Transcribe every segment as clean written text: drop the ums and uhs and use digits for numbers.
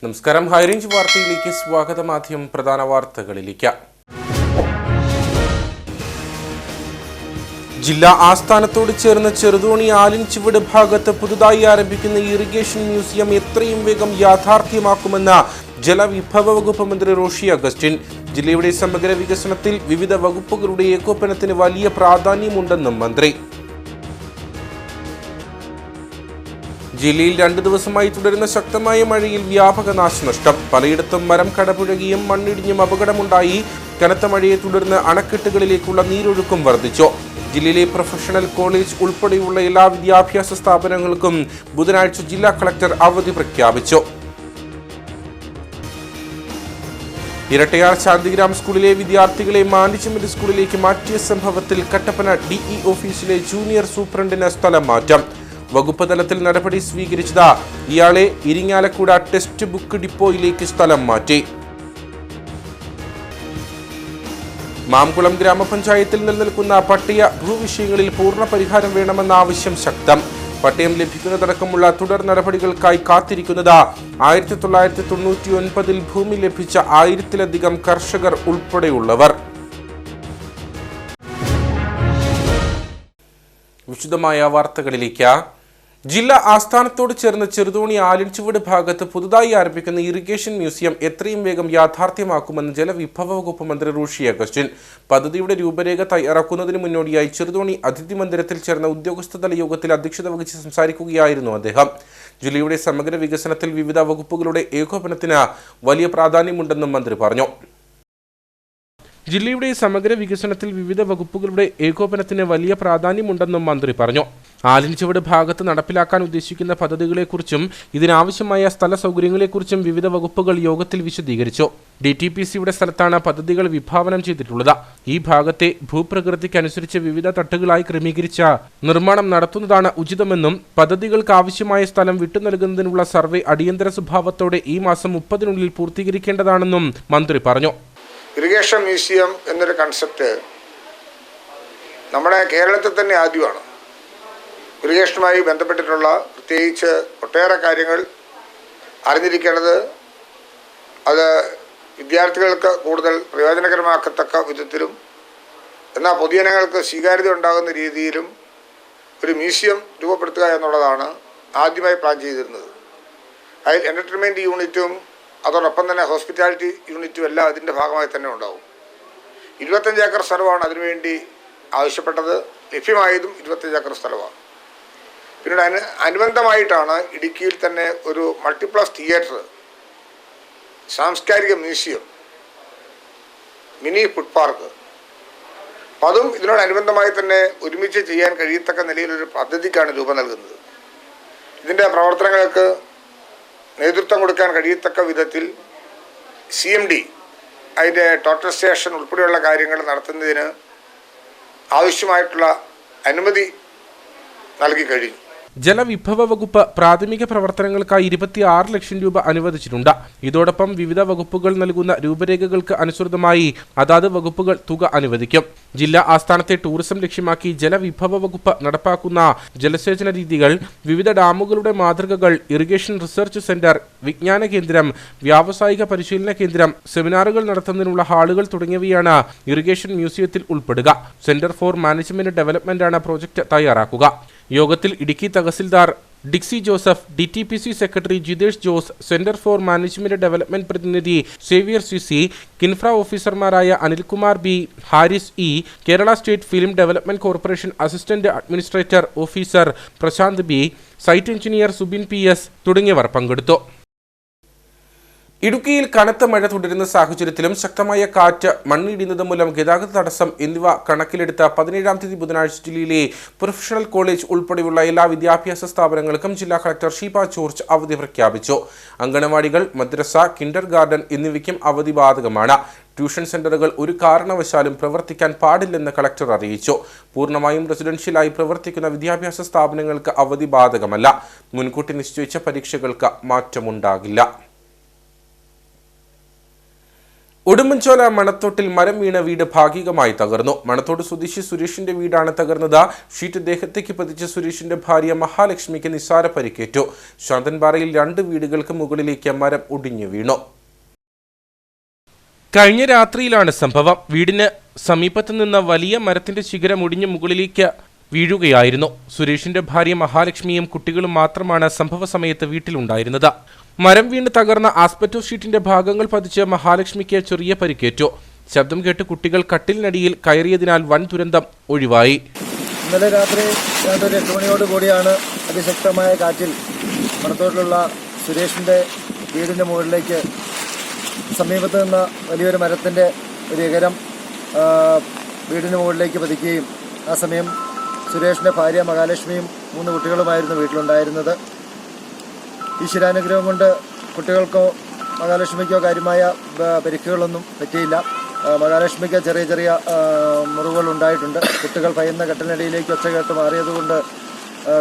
നമസ്കാരം. ഹൈറേഞ്ച് വാർത്തയിലേക്ക് സ്വാഗതം. ആദ്യം പ്രധാന വാർത്തകളിലേക്ക്. ജില്ലാ ആസ്ഥാനത്തോട് ചേർന്ന് ചെറുതോണി ആലിൻചുവട് ഭാഗത്ത് പുതുതായി ആരംഭിക്കുന്ന ഇറിഗേഷൻ മ്യൂസിയം എത്രയും വേഗം യാഥാർത്ഥ്യമാക്കുമെന്ന് ജലവിഭവ വകുപ്പ് മന്ത്രി റോഷി അഗസ്റ്റിൻ. ജില്ലയുടെ സമഗ്ര വികസനത്തിൽ വിവിധ വകുപ്പുകളുടെ ഏകോപനത്തിന് വലിയ പ്രാധാന്യമുണ്ടെന്നും മന്ത്രി. ജില്ലയിൽ 2 ദിവസമായി തുടരുന്ന ശക്തമായ മഴയിൽ വ്യാപക നാശനഷ്ടം. പലയിടത്തും മരം കടപുഴകിയും മണ്ണിടിഞ്ഞും അപകടമുണ്ടായി. കനത്ത മഴയെ തുടർന്ന് അണക്കെട്ടുകളിലേക്കുള്ള നീരൊഴുക്കും വർദ്ധിച്ചു. ജില്ലയിലെ പ്രൊഫഷണൽ കോളേജ് ഉൾപ്പെടെയുള്ള എല്ലാ വിദ്യാഭ്യാസ സ്ഥാപനങ്ങൾക്കും ബുധനാഴ്ച ജില്ലാ കളക്ടർ അവധി പ്രഖ്യാപിച്ചു. ഇരട്ടയാർ ശാന്തിഗ്രാം സ്കൂളിലെ വിദ്യാർത്ഥികളെ മാണ്ടിച്ചമരി സ്കൂളിലേക്ക് മാറ്റിയ സംഭവത്തിൽ കട്ടപ്പന DE ഓഫീസിലെ ജൂനിയർ സൂപ്രണ്ടിന് സ്ഥലം മാറ്റം. വകുപ്പ് തലത്തിൽ നടപടി സ്വീകരിച്ചത് ഇയാളെ ഇരിങ്ങാലക്കുട ടെക്സ്റ്റ് ബുക്ക് ഡിപ്പോയിലേക്ക് സ്ഥലം മാറ്റി. മാംകുളം ഗ്രാമപഞ്ചായത്തിൽ നിലനിൽക്കുന്ന പട്ടയ ഭൂവിഷയങ്ങളിൽ പൂർണ്ണ പരിഹാരം വേണമെന്ന ആവശ്യം ശക്തം. പട്ടയം ലഭിക്കുന്നതടക്കമുള്ള തുടർ നടപടികൾക്കായി കാത്തിരിക്കുന്നത് 1999 ഭൂമി ലഭിച്ച 1000-ലധികം കർഷകർ ഉൾപ്പെടെയുള്ളവർ. വിശദമായ വാർത്തകളിലേക്ക്. ജില്ലാ ആസ്ഥാനത്തോട് ചേർന്ന് ചെറുതോണി ആലിൻചുവട് ഭാഗത്ത് പുതുതായി ആരംഭിക്കുന്ന ഇറിഗേഷൻ മ്യൂസിയം എത്രയും വേഗം യാഥാർത്ഥ്യമാക്കുമെന്ന് ജലവിഭവ വകുപ്പ് മന്ത്രി റോഷി അഗസ്റ്റിൻ. പദ്ധതിയുടെ രൂപരേഖ തയ്യാറാക്കുന്നതിന് മുന്നോടിയായി ചെറുതോണി അതിഥി മന്ദിരത്തിൽ ചേർന്ന ഉദ്യോഗസ്ഥതല യോഗത്തിൽ അധ്യക്ഷത വഹിച്ച് സംസാരിക്കുകയായിരുന്നു അദ്ദേഹം. ജില്ലയുടെ സമഗ്ര വികസനത്തിൽ വിവിധ വകുപ്പുകളുടെ ഏകോപനത്തിന് വലിയ പ്രാധാന്യമുണ്ടെന്നും മന്ത്രി പറഞ്ഞു. ജില്ലയുടെ സമഗ്ര വികസനത്തിൽ വിവിധ വകുപ്പുകളുടെ ഏകോപനത്തിന് വലിയ പ്രാധാന്യമുണ്ടെന്നും മന്ത്രി പറഞ്ഞു. ആലിൻചുവട് ഭാഗത്ത് നടപ്പിലാക്കാൻ ഉദ്ദേശിക്കുന്ന പദ്ധതികളെക്കുറിച്ചും ഇതിനാവശ്യമായ സ്ഥല സൗകര്യങ്ങളെക്കുറിച്ചും വിവിധ വകുപ്പുകൾ യോഗത്തിൽ വിശദീകരിച്ചു. DTPCയുടെ സ്ഥലത്താണ് പദ്ധതികൾ വിഭാവനം ചെയ്തിട്ടുള്ളത്. ഈ ഭാഗത്തെ ഭൂപ്രകൃതിക്കനുസരിച്ച് വിവിധ തട്ടുകളായി ക്രമീകരിച്ച നിർമ്മാണം നടത്തുന്നതാണ് ഉചിതമെന്നും പദ്ധതികൾക്ക് ആവശ്യമായ സ്ഥലം വിട്ടുനൽകുന്നതിനുള്ള സർവേ അടിയന്തര സ്വഭാവത്തോടെ ഈ മാസം 30-നുള്ളിൽ പൂർത്തീകരിക്കേണ്ടതാണെന്നും മന്ത്രി പറഞ്ഞു. ഇറിഗേഷൻ മ്യൂസിയം എന്നൊരു കൺസെപ്റ്റ് നമ്മുടെ കേരളത്തിൽ തന്നെ ആദ്യമാണ്. ഇറിഗേഷനുമായി ബന്ധപ്പെട്ടിട്ടുള്ള പ്രത്യേകിച്ച് ഒട്ടേറെ കാര്യങ്ങൾ അറിഞ്ഞിരിക്കേണ്ടത് അത് വിദ്യാർത്ഥികൾക്ക് കൂടുതൽ പ്രയോജനകരമാക്കത്തക്ക വിധത്തിലും എന്നാൽ പൊതുജനങ്ങൾക്ക് സ്വീകാര്യത ഉണ്ടാകുന്ന രീതിയിലും ഒരു മ്യൂസിയം രൂപപ്പെടുത്തുക എന്നുള്ളതാണ് ആദ്യമായി പ്ലാൻ ചെയ്തിരുന്നത്. അതിൽ എൻ്റർടൈൻമെൻറ്റ് യൂണിറ്റും അതോടൊപ്പം തന്നെ ഹോസ്പിറ്റാലിറ്റി യൂണിറ്റും എല്ലാം അതിൻ്റെ ഭാഗമായി തന്നെ ഉണ്ടാവും. 25 ഏക്കർ സ്ഥലമാണ് അതിനുവേണ്ടി ആവശ്യപ്പെട്ടത്. ലഭ്യമായതും 25 ഏക്കർ സ്ഥലമാണ്. പിന്നീട് അനുബന്ധമായിട്ടാണ് ഇടുക്കിയിൽ തന്നെ ഒരു മൾട്ടിപ്ലക്സ് തിയേറ്റർ, സാംസ്കാരിക മ്യൂസിയം, മിനി ഫുഡ് പാർക്ക്, അതും ഇതിനോടനുബന്ധമായി തന്നെ ഒരുമിച്ച് ചെയ്യാൻ കഴിയത്തക്ക നിലയിലൊരു പദ്ധതിക്കാണ് രൂപം നൽകുന്നത്. ഇതിൻ്റെ പ്രവർത്തനങ്ങൾക്ക് നേതൃത്വം കൊടുക്കാൻ കഴിയത്തക്ക വിധത്തിൽ CMD അതിൻ്റെ ടോട്ടൽ സ്റ്റേഷൻ ഉൾപ്പെടെയുള്ള കാര്യങ്ങൾ നടത്തുന്നതിന് ആവശ്യമായിട്ടുള്ള അനുമതി നൽകി കഴിഞ്ഞു. ജലവിഭവ വകുപ്പ് പ്രാഥമിക പ്രവർത്തനങ്ങൾക്കായി 26 ലക്ഷം രൂപ അനുവദിച്ചിട്ടുണ്ട്. ഇതോടൊപ്പം വിവിധ വകുപ്പുകൾ നൽകുന്ന രൂപരേഖകൾക്ക് അനുസൃതമായി അതാത് വകുപ്പുകൾ തുക അനുവദിക്കും. ജില്ലാ ആസ്ഥാനത്തെ ടൂറിസം ലക്ഷ്യമാക്കി ജലവിഭവ വകുപ്പ് നടപ്പാക്കുന്ന ജലസേചന രീതികൾ, വിവിധ ഡാമുകളുടെ മാതൃകകൾ, ഇറിഗേഷൻ റിസർച്ച് സെന്റർ, വിജ്ഞാന കേന്ദ്രം, വ്യാവസായിക പരിശീലന കേന്ദ്രം, സെമിനാറുകൾ നടത്തുന്നതിനുള്ള ഹാളുകൾ തുടങ്ങിയവയാണ് ഇറിഗേഷൻ മ്യൂസിയത്തിൽ ഉൾപ്പെടുക. സെന്റർ ഫോർ മാനേജ്മെന്റ് ഡെവലപ്മെന്റാണ് പ്രോജക്ട് തയ്യാറാക്കുക. യോഗത്തിൽ Idukki tahsildar Dixie Joseph, DTPC secretary Jithesh Jose, centre for management development പ്രതിനിധി സേവിയർ CC, കിൻഫ്ര ഓഫീസർമാരായ Anilkumar B, Haris E, Kerala state film development corporation assistant administrator officer Prashanth B, site engineer Subin PS തുടങ്ങിയവർ പങ്കെടുത്തു. ഇടുക്കിയിൽ കനത്ത മഴ തുടരുന്ന സാഹചര്യത്തിലും ശക്തമായ കാറ്റ്, മണ്ണിടിയുന്നത് മൂലം ഗതാഗത തടസ്സം എന്നിവ കണക്കിലെടുത്ത 17-ാം തീയതി ബുധനാഴ്ച ജില്ലയിലെ പ്രൊഫഷണൽ കോളേജ് ഉൾപ്പെടെയുള്ള എല്ലാ വിദ്യാഭ്യാസ സ്ഥാപനങ്ങൾക്കും ജില്ലാ കളക്ടർ ഷീബ ജോർജ് അവധി പ്രഖ്യാപിച്ചു. അങ്കണവാടികൾ, മദ്രസ, കിൻഡർ ഗാർഡൻ എന്നിവയ്ക്കും അവധി ബാധകമാണ്. ട്യൂഷൻ സെന്ററുകൾ ഒരു കാരണവശാലും പ്രവർത്തിക്കാൻ പാടില്ലെന്ന് കളക്ടർ അറിയിച്ചു. പൂർണ്ണമായും റെസിഡൻഷ്യലായി പ്രവർത്തിക്കുന്ന വിദ്യാഭ്യാസ സ്ഥാപനങ്ങൾക്ക് അവധി ബാധകമല്ല. മുൻകൂട്ടി നിശ്ചയിച്ച പരീക്ഷകൾക്ക് മാറ്റമുണ്ടാകില്ല. ഉടുമ്പൻചോല മണത്തോട്ടിൽ മരം വീണ വീട് ഭാഗികമായി തകർന്നു. മണത്തോട് സ്വദേശി സുരേഷിന്റെ വീടാണ് തകർന്നത്. ഷീറ്റ് ദേഹത്തേക്ക് പതിച്ച സുരേഷിന്റെ ഭാര്യ മഹാലക്ഷ്മിക്ക് നിസ്സാര പരിക്കേറ്റു. ശാന്തൻപാറയിൽ 2 വീടുകൾക്ക് മുകളിലേക്ക് മരം ഒടിഞ്ഞു വീണു. കഴിഞ്ഞ രാത്രിയിലാണ് സംഭവം. വീടിന് സമീപത്തു നിന്ന് വലിയ മരത്തിന്റെ ശിഖരം ഒടിഞ്ഞ് മുകളിലേക്ക് വീഴുകയായിരുന്നു. സുരേഷിന്റെ ഭാര്യ മഹാലക്ഷ്മിയും കുട്ടികളും മാത്രമാണ് സംഭവ സമയത്ത് വീട്ടിലുണ്ടായിരുന്നത്. മരം വീണ് തകർന്ന ആസ്പെറ്റോ ഷീറ്റിന്റെ ഭാഗങ്ങൾ പതിച്ച് മഹാലക്ഷ്മിക്ക് ചെറിയ പരിക്കേറ്റു. ശബ്ദം കേട്ട് കുട്ടികൾ കട്ടിലിനടിയിൽ കയറിയതിനാൽ വൻ ദുരന്തം ഒഴിവായി. ഇന്നലെ രാത്രി 8 മണിയോടുകൂടിയാണ് അതിശക്തമായ കാറ്റിൽ മണത്തോട്ടിലുള്ള സുരേഷിന്റെ വീടിന്റെ മുകളിലേക്ക് സമീപത്ത് നിന്ന വലിയൊരു മരത്തിന്റെ ഒരു ഇകരം വീടിന് മുകളിലേക്ക് പതിക്കുകയും ആ സമയം സുരേഷിന്റെ ഭാര്യ മഹാലക്ഷ്മിയും 3 കുട്ടികളുമായിരുന്നു വീട്ടിലുണ്ടായിരുന്നത്. ഈശ്വരാനുഗ്രഹം കൊണ്ട് കുട്ടികൾക്കോ മഹാലക്ഷ്മിക്കോ കാര്യമായ പരിക്കുകളൊന്നും പറ്റിയില്ല. മഹാലക്ഷ്മിക്ക് ചെറിയ ചെറിയ മുറിവുകൾ ഉണ്ടായിട്ടുണ്ട്. കുട്ടികൾ ഭയന്ന കട്ടിലിനടിയിലേക്ക് ഒച്ച കേട്ട് മാറിയതുകൊണ്ട്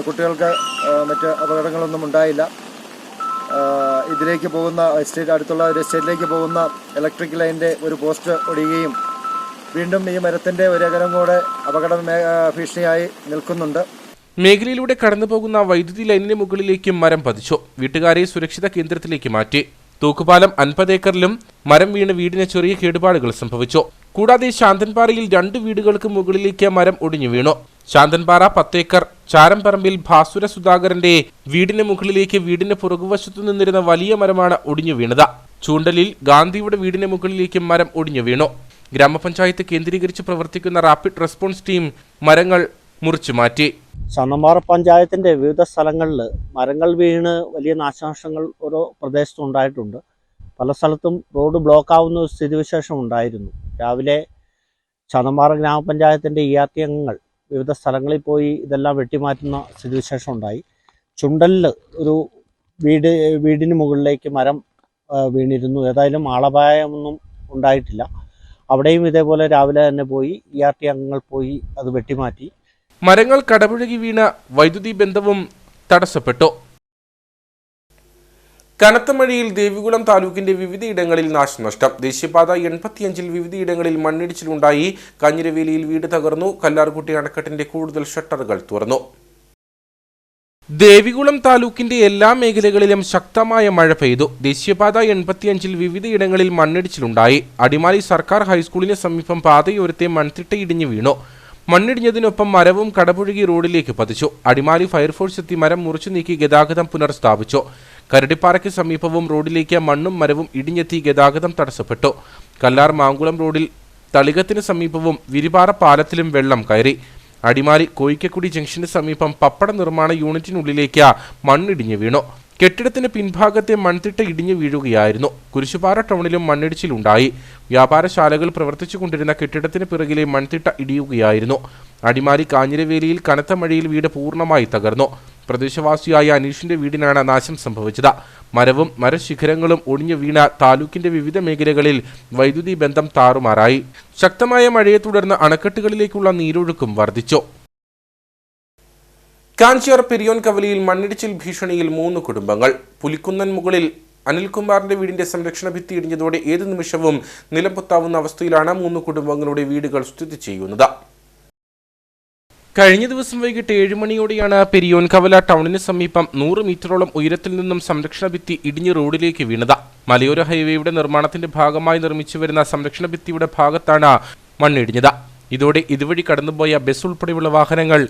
കുട്ടികൾക്ക് മറ്റ് അപകടങ്ങളൊന്നും ഉണ്ടായില്ല. ഇതിലേക്ക് പോകുന്ന അടുത്തുള്ള ഒരു എസ്റ്റേറ്റിലേക്ക് പോകുന്ന ഇലക്ട്രിക് ലൈനിൻ്റെ ഒരു പോസ്റ്റ് ഒടിയുകയും വീണ്ടും ഈ മരത്തിൻ്റെ ഒരു അകലം കൂടെ അപകട ഭീഷണിയായി നിൽക്കുന്നുണ്ട്. മേഖലയിലൂടെ കടന്നുപോകുന്ന വൈദ്യുതി ലൈനിന് മുകളിലേക്ക് മരം പതിച്ചു. വീട്ടുകാരെ സുരക്ഷിത കേന്ദ്രത്തിലേക്ക് മാറ്റി. തൂക്കുപാലം 50 ഏക്കറിലും മരം വീണ് വീടിന് ചെറിയ കേടുപാടുകൾ സംഭവിച്ചു. കൂടാതെ ശാന്തൻപാറയിൽ 2 വീടുകൾക്ക് മുകളിലേക്ക് മരം ഒടിഞ്ഞു വീണു. ശാന്തൻപാറ 10 ഏക്കർ ചാരംപറമ്പിൽ ഭാസുര സുധാകരന്റെ വീടിന് മുകളിലേക്ക് വീടിന് പുറകുവശത്തു നിന്നിരുന്ന വലിയ മരമാണ് ഒടിഞ്ഞു വീണത്. ചൂണ്ടലിൽ ഗാന്ധിയുടെ വീടിന് മുകളിലേക്ക് മരം ഒടിഞ്ഞു വീണു. ഗ്രാമപഞ്ചായത്ത് കേന്ദ്രീകരിച്ച് പ്രവർത്തിക്കുന്ന റാപ്പിഡ് റെസ്പോൺസ് ടീം മരങ്ങൾ മുറിച്ചു മാറ്റി. ശാന്തൻപാറ പഞ്ചായത്തിൻ്റെ വിവിധ സ്ഥലങ്ങളിൽ മരങ്ങൾ വീണ് വലിയ നാശനഷ്ടങ്ങൾ ഓരോ പ്രദേശത്തും ഉണ്ടായിട്ടുണ്ട്. പല സ്ഥലത്തും റോഡ് ബ്ലോക്ക് ആവുന്ന സ്ഥിതിവിശേഷം ഉണ്ടായിരുന്നു. രാവിലെ ശാന്തൻപാറ ഗ്രാമപഞ്ചായത്തിൻ്റെ ERT അംഗങ്ങൾ വിവിധ സ്ഥലങ്ങളിൽ പോയി ഇതെല്ലാം വെട്ടിമാറ്റുന്ന സ്ഥിതിവിശേഷം ഉണ്ടായി. ചുണ്ടലിൽ ഒരു വീടിന് മുകളിലേക്ക് മരം വീണിരുന്നു. ഏതായാലും ആളപായമൊന്നും ഉണ്ടായിട്ടില്ല. അവിടെയും ഇതേപോലെ രാവിലെ തന്നെ പോയി ERT അംഗങ്ങൾ പോയി അത് വെട്ടിമാറ്റി. മരങ്ങൾ കടപുഴകി വീണ വൈദ്യുതി ബന്ധവും തടസ്സപ്പെട്ടു. കനത്ത മഴയിൽ ദേവികുളം താലൂക്കിന്റെ വിവിധയിടങ്ങളിൽ നാശനഷ്ടം. ദേശീയപാത 85-ൽ വിവിധയിടങ്ങളിൽ മണ്ണിടിച്ചിലുണ്ടായി. കാഞ്ഞിരവേലിയിൽ വീട് തകർന്നു. കല്ലാർകുട്ടി അണക്കെട്ടിന്റെ കൂടുതൽ ഷട്ടറുകൾ തുറന്നു. ദേവികുളം താലൂക്കിന്റെ എല്ലാ മേഖലകളിലും ശക്തമായ മഴ പെയ്തു. ദേശീയപാത 85-ൽ വിവിധയിടങ്ങളിൽ മണ്ണിടിച്ചിലുണ്ടായി. അടിമാലി സർക്കാർ ഹൈസ്കൂളിന് സമീപം പാതയോരത്തെ മൺതിട്ട ഇടിഞ്ഞു വീണു. മണ്ണിടിഞ്ഞതിനൊപ്പം മരവും കടപുഴകി റോഡിലേക്ക് പതിച്ചു. അടിമാലി ഫയർഫോഴ്സ് എത്തി മരം മുറിച്ചു നീക്കി ഗതാഗതം പുനഃസ്ഥാപിച്ചു. കരടിപ്പാറയ്ക്ക് സമീപവും റോഡിലേക്ക് മണ്ണും മരവും ഇടിഞ്ഞെത്തി ഗതാഗതം തടസ്സപ്പെട്ടു. കല്ലാർ മാങ്കുളം റോഡിൽ തളികത്തിന് സമീപവും വിരിപാറ പാലത്തിലും വെള്ളം കയറി. അടിമാലി കോയിക്കക്കുടി ജംഗ്ഷന് സമീപം പപ്പട നിർമ്മാണ യൂണിറ്റിനുള്ളിലേക്ക് മണ്ണിടിഞ്ഞു വീണു. കെട്ടിടത്തിന് പിൻഭാഗത്തെ മൺതിട്ട ഇടിഞ്ഞു വീഴുകയായിരുന്നു. കുരിശുപാറ ടൗണിലും മണ്ണിടിച്ചിലുണ്ടായി. വ്യാപാരശാലകൾ പ്രവർത്തിച്ചുകൊണ്ടിരുന്ന കെട്ടിടത്തിന് പിറകിലെ മൺതിട്ട ഇടിയുകയായിരുന്നു. അടിമാലി കാഞ്ഞിരവേലിയിൽ കനത്ത മഴയിൽ വീട് പൂർണ്ണമായി തകർന്നു. പ്രദേശവാസിയായ അനീഷിന്റെ വീടിനാണ് നാശം സംഭവിച്ചത്. മരവും മരശിഖരങ്ങളും ഒടിഞ്ഞു വീണ താലൂക്കിന്റെ വിവിധ മേഖലകളിൽ വൈദ്യുതി ബന്ധം താറുമാറായി. ശക്തമായ മഴയെ തുടർന്ന് അണക്കെട്ടുകളിലേക്കുള്ള നീരൊഴുക്കും വർദ്ധിച്ചു. കാഞ്ചിയാർ പെരിയോൻ കവലയിൽ മണ്ണിടിച്ചിൽ ഭീഷണിയിൽ 3 കുടുംബങ്ങൾ. പുലിക്കുന്നൻ മുകളിൽ അനിൽകുമാറിന്റെ വീടിന്റെ സംരക്ഷണ ഭിത്തി ഇടിഞ്ഞതോടെ ഏതു നിമിഷവും നിലംപൊത്താവുന്ന അവസ്ഥയിലാണ് 3 കുടുംബങ്ങളുടെ വീടുകൾ സ്ഥിതി ചെയ്യുന്നത്. കഴിഞ്ഞ ദിവസം വൈകിട്ട് 7 മണിയോടെയാണ് പെരിയോൻ കവല ടൗണിന് സമീപം 100 മീറ്ററോളം ഉയരത്തിൽ നിന്നും സംരക്ഷണ ഭിത്തി ഇടിഞ്ഞ് റോഡിലേക്ക് വീണത്. മലയോര ഹൈവേയുടെ നിർമ്മാണത്തിന്റെ ഭാഗമായി നിർമ്മിച്ചു വരുന്ന സംരക്ഷണ ഭിത്തിയുടെ ഭാഗത്താണ് മണ്ണിടിഞ്ഞത്. ഇതോടെ ഇതുവഴി കടന്നുപോയ ബസ് ഉൾപ്പെടെയുള്ള വാഹനങ്ങൾ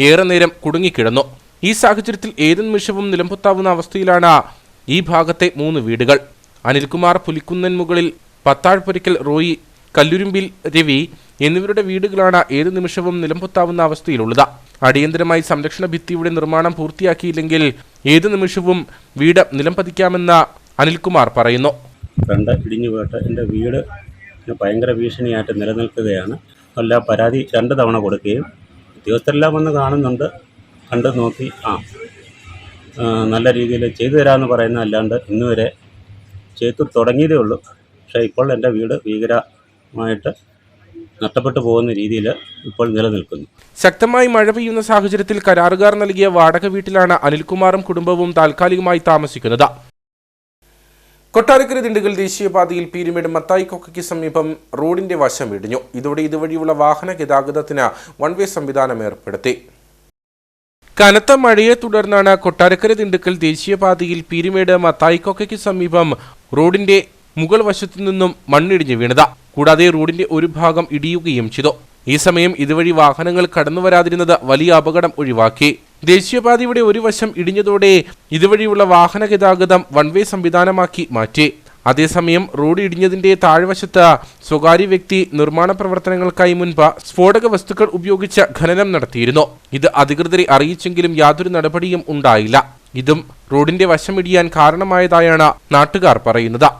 ഏറെ നേരം കുടുങ്ങിക്കിടന്നു. ഈ സാഹചര്യത്തിൽ ഏതു നിമിഷവും നിലംപൊത്താവുന്ന അവസ്ഥയിലാണ് ഈ ഭാഗത്തെ 3 വീടുകൾ. അനിൽകുമാർ പുലിക്കുന്നൻ മുകളിൽ, പത്താഴ്പുരയ്ക്കൽ റോയി, കല്ലുരുമ്പിൽ രവി എന്നിവരുടെ വീടുകളാണ് ഏതു നിമിഷവും നിലംപൊത്താവുന്ന അവസ്ഥയിലുള്ളത്. അടിയന്തരമായി സംരക്ഷണ ഭിത്തിയുടെ നിർമ്മാണം പൂർത്തിയാക്കിയില്ലെങ്കിൽ ഏതു നിമിഷവും വീട് നിലംപതിക്കാമെന്ന് അനിൽകുമാർ പറയുന്നു. ഇടിഞ്ഞു പോയിട്ട് എൻ്റെ വീട് ഭയങ്കര ഭീഷണിയായിട്ട് നിലനിൽക്കുകയാണ്. എല്ലാ പരാതി 2 തവണ കൊടുക്കുകയും ഉദ്യോഗസ്ഥരെല്ലാം വന്ന് കാണുന്നുണ്ട്. കണ്ട് നോക്കി നല്ല രീതിയിൽ ചെയ്തു തരാമെന്ന് പറയുന്ന അല്ലാണ്ട് ഇന്നുവരെ ചെയ്തു തുടങ്ങിയതേ ഉള്ളൂ. പക്ഷേ ഇപ്പോൾ എൻ്റെ വീട് ഭീകരമായിട്ട് നഷ്ടപ്പെട്ടു പോകുന്ന രീതിയിൽ ഇപ്പോൾ നിലനിൽക്കുന്നു. ശക്തമായി മഴ പെയ്യുന്ന സാഹചര്യത്തിൽ കരാറുകാർ നൽകിയ വാടക വീട്ടിലാണ് അനിൽകുമാറും കുടുംബവും താൽക്കാലികമായി താമസിക്കുന്നത്. കൊട്ടാരക്കര ദിണ്ടുകൽ ദേശീയപാതയിൽ പീരുമേട് മത്തായിക്കൊക്കയ്ക്ക് സമീപം റോഡിന്റെ വശം ഇടിഞ്ഞു. ഇതോടെ ഇതുവഴിയുള്ള വാഹന ഗതാഗതത്തിന് വൺ വേ സംവിധാനം ഏർപ്പെടുത്തി. കനത്ത മഴയെ തുടർന്നാണ് കൊട്ടാരക്കര ദിണ്ടുക്കൽ ദേശീയപാതയിൽ പീരുമേട് മത്തായിക്കൊക്കയ്ക്ക് സമീപം റോഡിന്റെ മുകൾ വശത്തു നിന്നും മണ്ണിടിഞ്ഞു വീണത്. കൂടാതെ റോഡിന്റെ ഒരു ഭാഗം ഇടിയുകയും ചെയ്തു. ഈ സമയം ഇതുവഴി വാഹനങ്ങൾ കടന്നുവരാതിരുന്നത് വലിയ അപകടം ഒഴിവാക്കി. ദേശീയപാതയുടെ ഒരു വശം ഇടിഞ്ഞതോടെ ഇതുവഴിയുള്ള വാഹന ഗതാഗതം വൺ വേ സംവിധാനമാക്കി മാറ്റി. അതേസമയം റോഡ് ഇടിഞ്ഞതിന്റെ താഴ്വശത്ത് സ്വകാര്യ വ്യക്തി നിർമ്മാണ പ്രവർത്തനങ്ങൾക്കായി മുൻപ് സ്ഫോടക വസ്തുക്കൾ ഉപയോഗിച്ച് ഖനനം നടത്തിയിരുന്നു. ഇത് അധികൃതരെ അറിയിച്ചെങ്കിലും യാതൊരു നടപടിയും ഉണ്ടായില്ല. ഇതും റോഡിന്റെ വശമിടിയാൻ കാരണമായതായാണ് നാട്ടുകാർ പറയുന്നത്.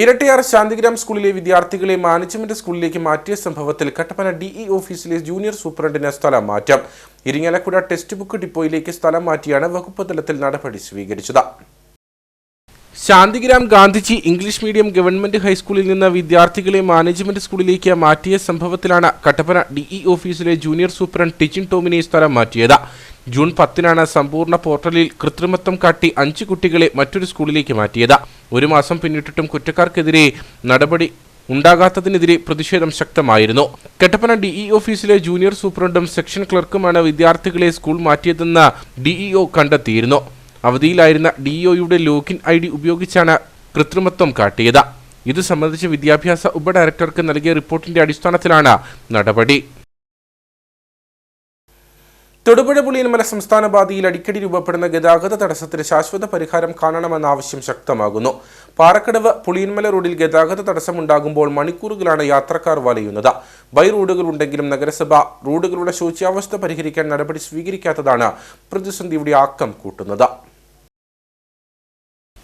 ഇരട്ടിയാർ ശാന്തിഗ്രാം സ്കൂളിലെ വിദ്യാർത്ഥികളെ മാനേജ്മെന്റ് സ്കൂളിലേക്ക് മാറ്റിയ സംഭവത്തിൽ കട്ടപ്പന DE ഓഫീസിലെ ജൂനിയർ സൂപ്രണ്ടിന് സ്ഥലം മാറ്റം. ഇരിങ്ങാലക്കുട ടെക്സ്റ്റ് ബുക്ക് ഡിപ്പോയിലേക്ക് സ്ഥലം മാറ്റിയാണ് വകുപ്പ് തലത്തിൽ നടപടി സ്വീകരിച്ചത്. Shantigram Gandhiji English medium government ഹൈസ്കൂളിൽ നിന്ന് വിദ്യാർത്ഥികളെ മാനേജ്മെന്റ് സ്കൂളിലേക്ക് മാറ്റിയ സംഭവത്തിലാണ് കട്ടപ്പന DE ഓഫീസിലെ ജൂനിയർ സൂപ്രണ്ട് ടിച്ചിൻ ടോമിനെ സ്ഥലം മാറ്റിയത്. ജൂൺ 10-നാണ് സമ്പൂർണ്ണ പോർട്ടലിൽ കൃത്രിമത്വം കാട്ടി 5 കുട്ടികളെ മറ്റൊരു സ്കൂളിലേക്ക് മാറ്റിയത്. ഒരു മാസം പിന്നിട്ടിട്ടും കുറ്റക്കാർക്കെതിരെ നടപടി ഉണ്ടാകാത്തതിനെതിരെ പ്രതിഷേധം ശക്തമായിരുന്നു. കട്ടപ്പന DE ഓഫീസിലെ ജൂനിയർ സൂപ്രണ്ടും സെക്ഷൻ ക്ലർക്കുമാണ് വിദ്യാർത്ഥികളെ സ്കൂൾ മാറ്റിയതെന്ന് DEO കണ്ടെത്തിയിരുന്നു. അവധിയിലായിരുന്ന DEOയുടെ ലോഗിൻ ID ഉപയോഗിച്ചാണ് കൃത്രിമത്വം കാട്ടിയത്. ഇത് സംബന്ധിച്ച് വിദ്യാഭ്യാസ ഉപഡയറക്ടർക്ക് നൽകിയ റിപ്പോർട്ടിന്റെ അടിസ്ഥാനത്തിലാണ് നടപടി. തൊടുപുഴ പുളിയൻമല സംസ്ഥാന പാതയിൽ അടിക്കടി രൂപപ്പെടുന്ന ഗതാഗത തടസ്സത്തിന് ശാശ്വത പരിഹാരം കാണണമെന്ന ആവശ്യം ശക്തമാകുന്നു. പാറക്കടവ് പുളിയൻമല റോഡിൽ ഗതാഗത തടസ്സമുണ്ടാകുമ്പോൾ മണിക്കൂറുകളാണ് യാത്രക്കാർ വലയുന്നത്. ബൈ റോഡുകൾ ഉണ്ടെങ്കിലും നഗരസഭ റോഡുകളുടെ ശോച്യാവസ്ഥ പരിഹരിക്കാൻ നടപടി സ്വീകരിക്കാത്തതാണ് പ്രതിസന്ധിയുടെ ആക്കം കൂട്ടുന്നത്.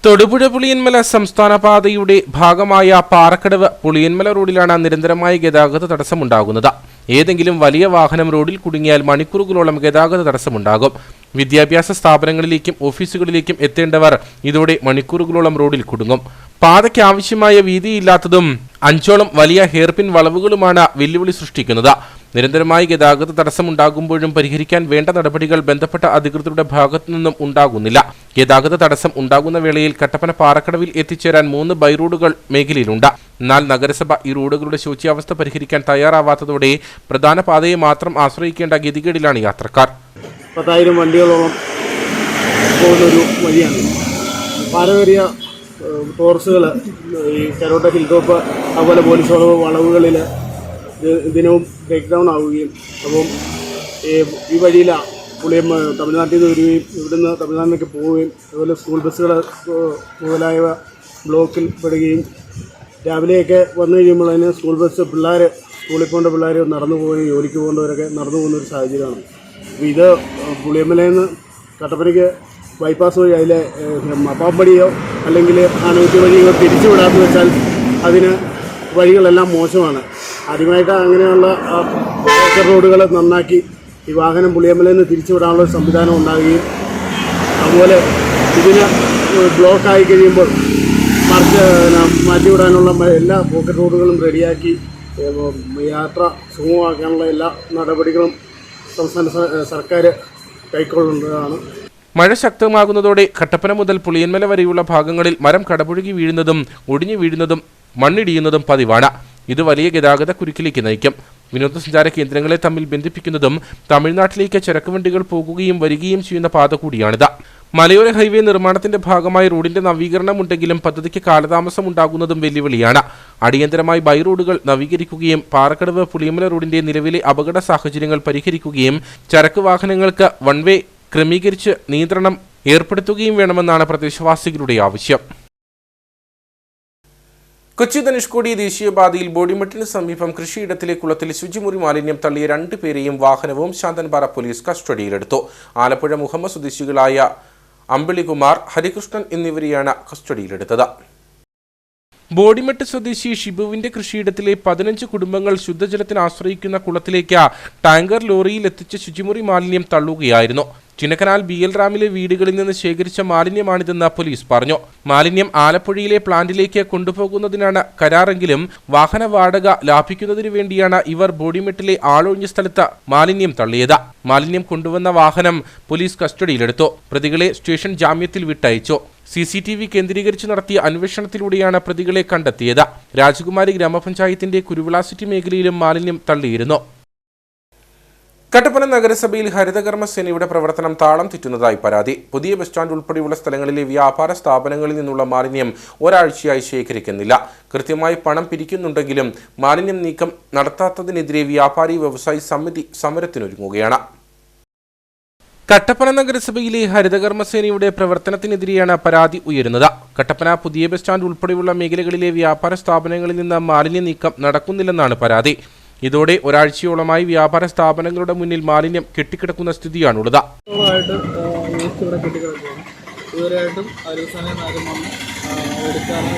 തൊടുപുഴ പുളിയൻമല സംസ്ഥാന പാതയുടെ ഭാഗമായ പാറക്കടവ് പുളിയൻമല റോഡിലാണ് നിരന്തരമായ ഗതാഗത തടസ്സമുണ്ടാകുന്നത്. ഏതെങ്കിലും വലിയ വാഹനം റോഡിൽ കുടുങ്ങിയാൽ മണിക്കൂറുകളോളം ഗതാഗത തടസ്സമുണ്ടാകും. വിദ്യാഭ്യാസ സ്ഥാപനങ്ങളിലേക്കും ഓഫീസുകളിലേക്കും എത്തേണ്ടവർ ഇതോടെ മണിക്കൂറുകളോളം റോഡിൽ കുടുങ്ങും. പാതയ്ക്ക് ആവശ്യമായ വീതിയില്ലാത്തതും 5ഓളം വലിയ ഹെയർപിൻ വളവുകളുമാണ് വെല്ലുവിളി സൃഷ്ടിക്കുന്നത്. നിരന്തരമായി ഗതാഗത തടസ്സമുണ്ടാകുമ്പോഴും പരിഹരിക്കാൻ വേണ്ട നടപടികൾ ബന്ധപ്പെട്ട അധികൃതരുടെ ഭാഗത്തു നിന്നും ഉണ്ടാകുന്നില്ല. ഗതാഗത തടസ്സം ഉണ്ടാകുന്ന വേളയിൽ കട്ടപ്പന പാറക്കടവിൽ എത്തിച്ചേരാൻ 3 ബൈ റോഡുകൾ മേഖലയിലുണ്ട്. എന്നാൽ നഗരസഭ ഈ റോഡുകളുടെ ശോച്യാവസ്ഥ പരിഹരിക്കാൻ തയ്യാറാവാത്തതോടെ പ്രധാന പാതയെ മാത്രം ആശ്രയിക്കേണ്ട ഗതികേടിലാണ് യാത്രക്കാർ. 10,000 വണ്ടികളോളം പോകുന്നൊരു വഴിയാണ്. പാരമ്പര്യ ടോർസുകൾ, ഈ കരോട്ട ഹിൽ ടോപ്പ്, അതുപോലെ പോലീസ് വളവുകളിൽ ദിനവും ബ്രേക്ക് ഡൗൺ ആവുകയും അപ്പം ഈ വഴിയിൽ തമിഴ്നാട്ടിൽ നിന്ന് വരികയും ഇവിടുന്ന് തമിഴ്നാട്ടിലേക്ക് പോവുകയും അതുപോലെ സ്കൂൾ ബസ്സുകൾ മുതലായവ ബ്ലോക്കിൽ പെടുകയും രാവിലെയൊക്കെ വന്നു കഴിയുമ്പോൾ അതിന് സ്കൂൾ ബസ് സ്കൂളിൽ പോകേണ്ട പിള്ളേർ നടന്നു പോവുകയും ജോലിക്ക് പോകേണ്ടവരൊക്കെ നടന്നു പോകുന്നൊരു സാഹചര്യമാണ്. അപ്പോൾ ഇത് പുളിയമ്മലയിൽ നിന്ന് കട്ടപ്പനയ്ക്ക് ബൈപ്പാസ് വഴി അതിലെ മപ്പാമ്പടിയോ അല്ലെങ്കിൽ ആനൂറ്റി വഴിയോ തിരിച്ചു വിടാമെന്ന് വെച്ചാൽ അതിന് വഴികളെല്ലാം മോശമാണ്. ആദ്യമായിട്ട് അങ്ങനെയുള്ള റോഡുകൾ നന്നാക്കി ഈ വാഹനം പുളിയമ്മലയിൽ നിന്ന് തിരിച്ചു വിടാനുള്ള സംവിധാനം ഉണ്ടാകുകയും അതുപോലെ ഇതിന് ബ്ലോക്കായി കഴിയുമ്പോൾ മാറ്റിവിടാനുള്ള എല്ലാ പോക്കറ്റ് റോഡുകളും റെഡിയാക്കി യാത്ര സുഗമമാക്കാനുള്ള എല്ലാ നടപടികളും സംസ്ഥാന സർക്കാർ കൈക്കൊള്ളുന്നതാണ്. മഴ ശക്തമാകുന്നതോടെ കട്ടപ്പന മുതൽ പുളിയൻമല വരെയുള്ള ഭാഗങ്ങളിൽ മരം കടപുഴകി വീഴുന്നതും ഒടിഞ്ഞു വീഴുന്നതും മണ്ണിടിയുന്നതും പതിവാണ്. ഇത് വലിയ ഗതാഗത കുരുക്കിലേക്ക് നയിക്കും. വിനോദസഞ്ചാര കേന്ദ്രങ്ങളെ തമ്മിൽ ബന്ധിപ്പിക്കുന്നതും തമിഴ്നാട്ടിലേക്ക് ചരക്കുവണ്ടികൾ പോകുകയും വരികയും ചെയ്യുന്ന പാത കൂടിയാണിത്. മലയോര ഹൈവേ നിർമ്മാണത്തിന്റെ ഭാഗമായി റോഡിന്റെ നവീകരണമുണ്ടെങ്കിലും പദ്ധതിക്ക് കാലതാമസം ഉണ്ടാകുന്നതും വെല്ലുവിളിയാണ്. അടിയന്തരമായി ബൈ റോഡുകൾ നവീകരിക്കുകയും പാറക്കടവ് പുളിയമല റോഡിന്റെ നിലവിലെ അപകട സാഹചര്യങ്ങൾ പരിഹരിക്കുകയും ചരക്ക് വാഹനങ്ങൾക്ക് വൺ വേ ക്രമീകരിച്ച് നിയന്ത്രണം ഏർപ്പെടുത്തുകയും വേണമെന്നാണ് പ്രദേശവാസികളുടെ ആവശ്യം. കൊച്ചി ധനുഷ്കോടി ദേശീയപാതയിൽ ബോഡിമെട്ടിന് സമീപം കൃഷിയിടത്തിലെ കുളത്തിൽ ശുചിമുറി മാലിന്യം തള്ളിയ 2 പേരെയും വാഹനവും ശാന്തൻപാറ പോലീസ് കസ്റ്റഡിയിലെടുത്തു. ആലപ്പുഴ മുഹമ്മദ് സ്വദേശികളായ അമ്പിളികുമാർ, ഹരികൃഷ്ണൻ എന്നിവരെയാണ് കസ്റ്റഡിയിലെടുത്തത്. ബോഡിമെട്ട് സ്വദേശി ഷിബുവിന്റെ കൃഷിയിടത്തിലെ 15 കുടുംബങ്ങൾ ശുദ്ധജലത്തിന് ആശ്രയിക്കുന്ന കുളത്തിലേക്ക് ടാങ്കർ ലോറിയിൽ എത്തിച്ച് ശുചിമുറി മാലിന്യം തള്ളുകയായിരുന്നു. ചിന്നക്കനാൽ BL റാമിലെ വീടുകളിൽ നിന്ന് ശേഖരിച്ച മാലിന്യമാണിതെന്ന് പോലീസ് പറഞ്ഞു. മാലിന്യം ആലപ്പുഴയിലെ പ്ലാന്റിലേക്ക് കൊണ്ടുപോകുന്നതിനാണ് കരാറെങ്കിലും വാഹന വാടക ലാഭിക്കുന്നതിനു വേണ്ടിയാണ് ഇവർ ബോഡിമെട്ടിലെ ആളൊഴിഞ്ഞ സ്ഥലത്ത് മാലിന്യം തള്ളിയത്. മാലിന്യം കൊണ്ടുവന്ന വാഹനം പോലീസ് കസ്റ്റഡിയിലെടുത്തു. പ്രതികളെ സ്റ്റേഷൻ ജാമ്യത്തിൽ വിട്ടയച്ചു. CCTV കേന്ദ്രീകരിച്ച് നടത്തിയ അന്വേഷണത്തിലൂടെയാണ് പ്രതികളെ കണ്ടെത്തിയത്. രാജകുമാരി ഗ്രാമപഞ്ചായത്തിന്റെ കുരുവിള സിറ്റി മേഖലയിലും മാലിന്യം തള്ളിയിരുന്നു. കട്ടപ്പന നഗരസഭയിൽ ഹരിതകർമ്മസേനയുടെ പ്രവർത്തനം താളം തെറ്റുന്നതായി പരാതി. പുതിയ ബസ് സ്റ്റാൻഡ് ഉൾപ്പെടെയുള്ള സ്ഥലങ്ങളിലെ വ്യാപാര സ്ഥാപനങ്ങളിൽ നിന്നുള്ള മാലിന്യം ഒരാഴ്ചയായി ശേഖരിക്കുന്നില്ല. കൃത്യമായി പണം പിരിക്കുന്നുണ്ടെങ്കിലും മാലിന്യം നീക്കം നടത്താത്തതിനെതിരെ വ്യാപാരി വ്യവസായി സമിതി സമരത്തിനൊരുങ്ങുകയാണ്. കട്ടപ്പന നഗരസഭയിലെ ഹരിതകർമ്മസേനയുടെ പ്രവർത്തനത്തിനെതിരെയാണ് പരാതി ഉയരുന്നത്. കട്ടപ്പന പുതിയ ബസ് സ്റ്റാൻഡ് ഉൾപ്പെടെയുള്ള മേഖലകളിലെ വ്യാപാര സ്ഥാപനങ്ങളിൽ നിന്ന് മാലിന്യ നീക്കം നടക്കുന്നില്ലെന്നാണ് പരാതി. ഇതോടെ ഒരാഴ്ചയോളമായി വ്യാപാര സ്ഥാപനങ്ങളുടെ മുന്നിൽ മാലിന്യം കെട്ടിക്കിടക്കുന്ന സ്ഥിതിയാണുള്ളത്. ഇതുവരെയായിട്ടും ആരോഗ്യസേന എടുക്കാനോ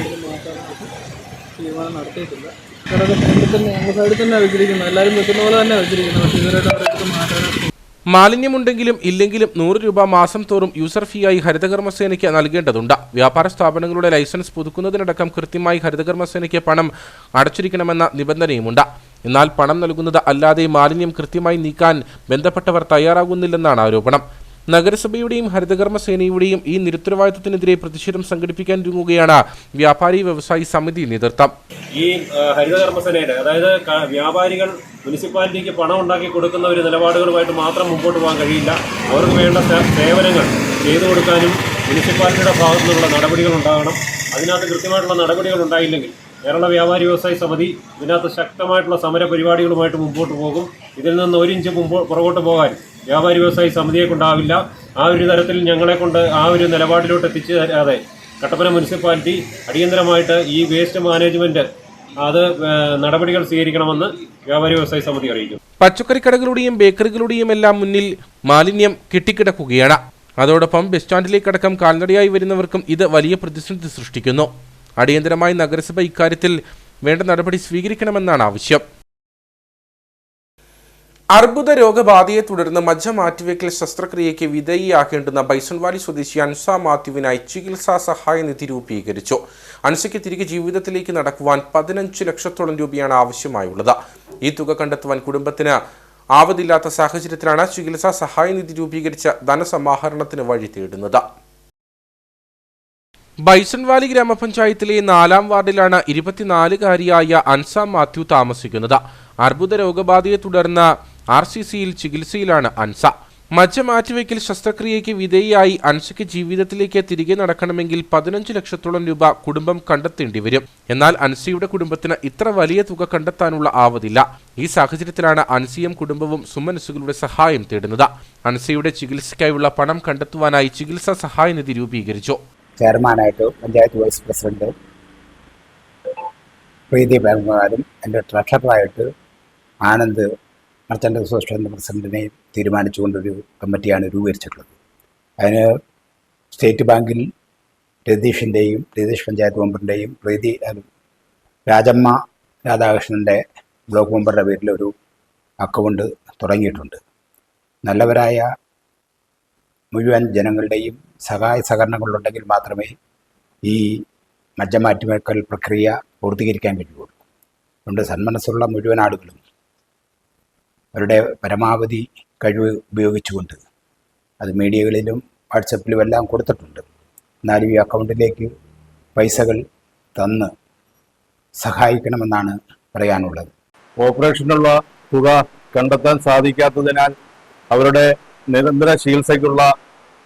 തീരുമാനം നടത്തിയിട്ടില്ല. ഞങ്ങളുടെ സൈഡിൽ തന്നെ വെച്ചിരിക്കുന്നത്, എല്ലാവരും വെക്കുന്ന പോലെ തന്നെ വെച്ചിരിക്കുന്നത്. പക്ഷേ ഇതുവരെയായിട്ട് അവരെടുത്ത് മാറ്റാനായിട്ട് മാലിന്യമുണ്ടെങ്കിലും ഇല്ലെങ്കിലും 100 രൂപ മാസം തോറും യൂസർ ഫീയായി ഹരിതകർമ്മസേനയ്ക്ക് നൽകേണ്ടതുണ്ട്. വ്യാപാര സ്ഥാപനങ്ങളുടെ ലൈസൻസ് പുതുക്കുന്നതിനടക്കം കൃത്യമായി ഹരിതകർമ്മസേനയ്ക്ക് പണം അടച്ചിരിക്കണമെന്ന നിബന്ധനയുമുണ്ട്. എന്നാൽ പണം നൽകുന്നത് അല്ലാതെ മാലിന്യം കൃത്യമായി നീക്കാൻ ബന്ധപ്പെട്ടവർ തയ്യാറാകുന്നില്ലെന്നാണ് ആരോപണം. നഗരസഭയുടെയും ഹരിതകർമ്മസേനയുടെയും ഈ നിരുത്തരവാദിത്വത്തിനെതിരെ പ്രതിഷേധം സംഘടിപ്പിക്കാനൊരുങ്ങുകയാണ് വ്യാപാരി വ്യവസായി സമിതി നേതൃത്വം. ഈ ഹരിതകർമ്മസേനയുടെ, അതായത് വ്യാപാരികൾ മുനിസിപ്പാലിറ്റിക്ക് പണം ഉണ്ടാക്കി കൊടുക്കുന്ന ഒരു നിലപാടുകളുമായിട്ട് മാത്രം മുമ്പോട്ട് പോകാൻ കഴിയില്ല. അവർക്ക് വേണ്ട സേവനങ്ങൾ ചെയ്തു കൊടുക്കാനും മുനിസിപ്പാലിറ്റിയുടെ ഭാഗത്തു നിന്നുള്ള നടപടികൾ ഉണ്ടാകണം. അതിനകത്ത് കൃത്യമായിട്ടുള്ള നടപടികൾ ഉണ്ടായില്ലെങ്കിൽ കേരള വ്യാപാരി വ്യവസായി സമിതി ഇതിനകത്ത് ശക്തമായിട്ടുള്ള സമര പരിപാടികളുമായിട്ട് മുമ്പോട്ട് പോകും. ഇതിൽ നിന്ന് 1 ഇഞ്ച് പുറകോട്ട് പോകാൻ വ്യാപാരി വ്യവസായി സമിതിയെ കൊണ്ടാവില്ല. ആ ഒരു തരത്തിൽ ഞങ്ങളെ കൊണ്ട് ആ ഒരു നിലപാടിലോട്ട് എത്തിച്ചു തരാതെ കട്ടപ്പന മുനിസിപ്പാലിറ്റി അടിയന്തരമായിട്ട് ഈ വേസ്റ്റ് മാനേജ്മെന്റ് അത് നടപടികൾ സ്വീകരിക്കണമെന്ന് വ്യാപാരി വ്യവസായി സമിതി അറിയിക്കും. പച്ചക്കറിക്കടകളുടെയും ബേക്കറികളുടെയും എല്ലാം മുന്നിൽ മാലിന്യം കെട്ടിക്കിടക്കുകയാണ്. അതോടൊപ്പം ബസ് സ്റ്റാൻഡിലേക്കടക്കം കാൽനടയായി വരുന്നവർക്കും ഇത് വലിയ പ്രതിസന്ധി സൃഷ്ടിക്കുന്നു. അടിയന്തരമായി നഗരസഭ ഇക്കാര്യത്തിൽ വേണ്ട നടപടി സ്വീകരിക്കണമെന്നാണ് ആവശ്യം. അർബുദ രോഗബാധയെ തുടർന്ന് മജ്ജ മാറ്റിവെക്കൽ ശസ്ത്രക്രിയയ്ക്ക് വിധേയിയാക്കേണ്ടുന്ന ബൈസൺവാലി സ്വദേശി അൻസ മാത്യുവിനായി ചികിത്സാ സഹായ നിധി രൂപീകരിച്ചു. അൻസയ്ക്ക് തിരികെ ജീവിതത്തിലേക്ക് നടക്കുവാൻ 15 ലക്ഷത്തോളം രൂപയാണ് ആവശ്യമായുള്ളത്. ഈ തുക കണ്ടെത്തുവാൻ കുടുംബത്തിന് ആവതില്ലാത്ത സാഹചര്യത്തിലാണ് ചികിത്സാ സഹായ നിധി രൂപീകരിച്ച ധനസമാഹരണത്തിന് വഴി തേടുന്നത്. ബൈസൺവാലി ഗ്രാമപഞ്ചായത്തിലെ 4-ാം വാർഡിലാണ് 24-കാരിയായ അൻസ മാത്യു താമസിക്കുന്നത്. അർബുദ രോഗബാധയെ തുടർന്ന് RCCയിൽ ചികിത്സയിലാണ് അൻസ. മജ്ജ മാറ്റിവെക്കൽ ശസ്ത്രക്രിയയ്ക്ക് വിധേയിയായി അൻസയ്ക്ക് ജീവിതത്തിലേക്ക് തിരികെ നടക്കണമെങ്കിൽ 15 ലക്ഷത്തോളം രൂപ കുടുംബം കണ്ടെത്തേണ്ടി വരും. എന്നാൽ അൻസയുടെ കുടുംബത്തിന് ഇത്ര വലിയ തുക കണ്ടെത്താനുള്ള ആവതില്ല. ഈ സാഹചര്യത്തിലാണ് അൻസിയും കുടുംബവും സുമനസ്സുകളുടെ സഹായം തേടുന്നത്. അൻസയുടെ ചികിത്സയ്ക്കായുള്ള പണം കണ്ടെത്തുവാനായി ചികിത്സാ സഹായ നിധി രൂപീകരിച്ചു. ചെയർമാനായിട്ട് പഞ്ചായത്ത് വൈസ് പ്രസിഡന്റ് പ്രീതി പ്രേംകുമാറും എൻ്റെ ട്രഷററായിട്ട് ആനന്ദ് മർച്ചൻ്റ് അസോസിയേഷൻ പ്രസിഡന്റിനെയും തീരുമാനിച്ചുകൊണ്ടൊരു കമ്മിറ്റിയാണ് രൂപീകരിച്ചിട്ടുള്ളത്. അതിന് സ്റ്റേറ്റ് ബാങ്കിൽ രതീഷ് പഞ്ചായത്ത് മെമ്പറിൻ്റെയും പ്രീതി രാജമ്മ രാധാകൃഷ്ണൻ്റെ ബ്ലോക്ക് മെമ്പറുടെ പേരിലൊരു അക്കൗണ്ട് തുടങ്ങിയിട്ടുണ്ട്. നല്ലവരായ മുഴുവൻ ജനങ്ങളുടെയും സഹായ സഹകരണങ്ങളുണ്ടെങ്കിൽ മാത്രമേ ഈ മജ്ജ മാറ്റിവെക്കൽ പ്രക്രിയ പൂർത്തീകരിക്കാൻ കഴിയുള്ളൂ. അതുകൊണ്ട് സന്മനസ്സുള്ള മുഴുവൻ ആളുകളും അവരുടെ പരമാവധി കഴിവ് ഉപയോഗിച്ചുകൊണ്ട് അത് മീഡിയകളിലും വാട്സപ്പിലും എല്ലാം കൊടുത്തിട്ടുണ്ട്. എന്നാലും ഈ അക്കൗണ്ടിലേക്ക് പൈസകൾ തന്ന് സഹായിക്കണമെന്നാണ് പറയാനുള്ളത്. ഓപ്പറേഷനുള്ള തുക കണ്ടെത്താൻ സാധിക്കാത്തതിനാൽ അവരുടെ നിരന്തര ചികിത്സയ്ക്കുള്ള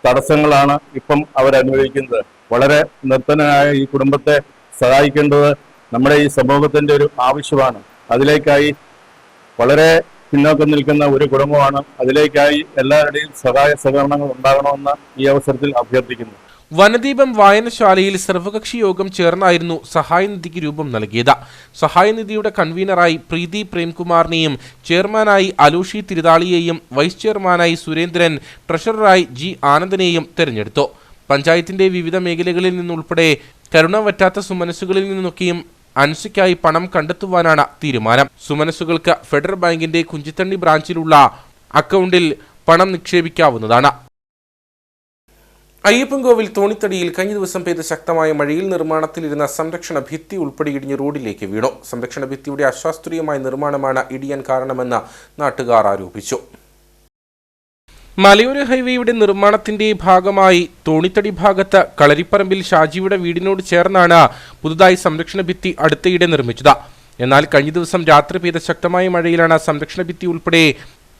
തടസ്സങ്ങളാണ് ഇപ്പം അവരനുഭവിക്കുന്നത്. വളരെ നിർധനനായ ഈ കുടുംബത്തെ സഹായിക്കേണ്ടത് നമ്മുടെ ഈ സമൂഹത്തിൻ്റെ ഒരു ആവശ്യമാണ്. അതിലേക്കായി വളരെ പിന്നോക്കം നിൽക്കുന്ന ഒരു കുടുംബമാണ്. അതിലേക്കായി എല്ലാവരുടെയും സഹായ സഹകരണങ്ങൾ ഉണ്ടാകണമെന്ന് ഈ അവസരത്തിൽ അഭ്യർത്ഥിക്കുന്നു. വനദീപം വായനശാലയിൽ സർവകക്ഷി യോഗം ചേർന്നായിരുന്നു സഹായനിധിക്ക് രൂപം നൽകിയത്. സഹായനിധിയുടെ കൺവീനറായി പ്രീതി പ്രേംകുമാറിനെയും ചെയർമാനായി അലൂഷി തിരുതാളിയെയും വൈസ് ചെയർമാനായി സുരേന്ദ്രൻ, ട്രഷററായി G ആനന്ദനെയും തെരഞ്ഞെടുത്തു. പഞ്ചായത്തിന്റെ വിവിധ മേഖലകളിൽ നിന്നുൾപ്പെടെ കരുണ വറ്റാത്ത സുമനസ്സുകളിൽ നിന്നൊക്കെയും അൻസയ്ക്കായി പണം കണ്ടെത്തുവാനാണ് തീരുമാനം. സുമനസ്സുകൾക്ക് ഫെഡറൽ ബാങ്കിന്റെ കുഞ്ചിത്തണ്ണി ബ്രാഞ്ചിലുള്ള അക്കൗണ്ടിൽ പണം നിക്ഷേപിക്കാവുന്നതാണ്. അയ്യപ്പൻകോവിൽ തോണിത്തടിയിൽ കഴിഞ്ഞ ദിവസം പെയ്ത ശക്തമായ മഴയിൽ നിർമ്മാണത്തിലിരുന്ന സംരക്ഷണ ഭിത്തി ഉൾപ്പെടെ ഇടിഞ്ഞ് റോഡിലേക്ക് വീണു. സംരക്ഷണ ഭിത്തിയുടെ അശാസ്ത്രീയമായ നിർമ്മാണമാണ് ഇടിയാൻ കാരണമെന്ന് നാട്ടുകാർ ആരോപിച്ചു. മലയോര ഹൈവേയുടെ നിർമ്മാണത്തിന്റെ ഭാഗമായി തോണിത്തടി ഭാഗത്ത് കളരിപ്പറമ്പിൽ ഷാജിയുടെ വീടിനോട് ചേർന്നാണ് പുതുതായി സംരക്ഷണ ഭിത്തി അടുത്തയിടെ നിർമ്മിച്ചത്. എന്നാൽ കഴിഞ്ഞ ദിവസം രാത്രി പെയ്ത ശക്തമായ മഴയിലാണ് സംരക്ഷണ ഭിത്തി ഉൾപ്പെടെ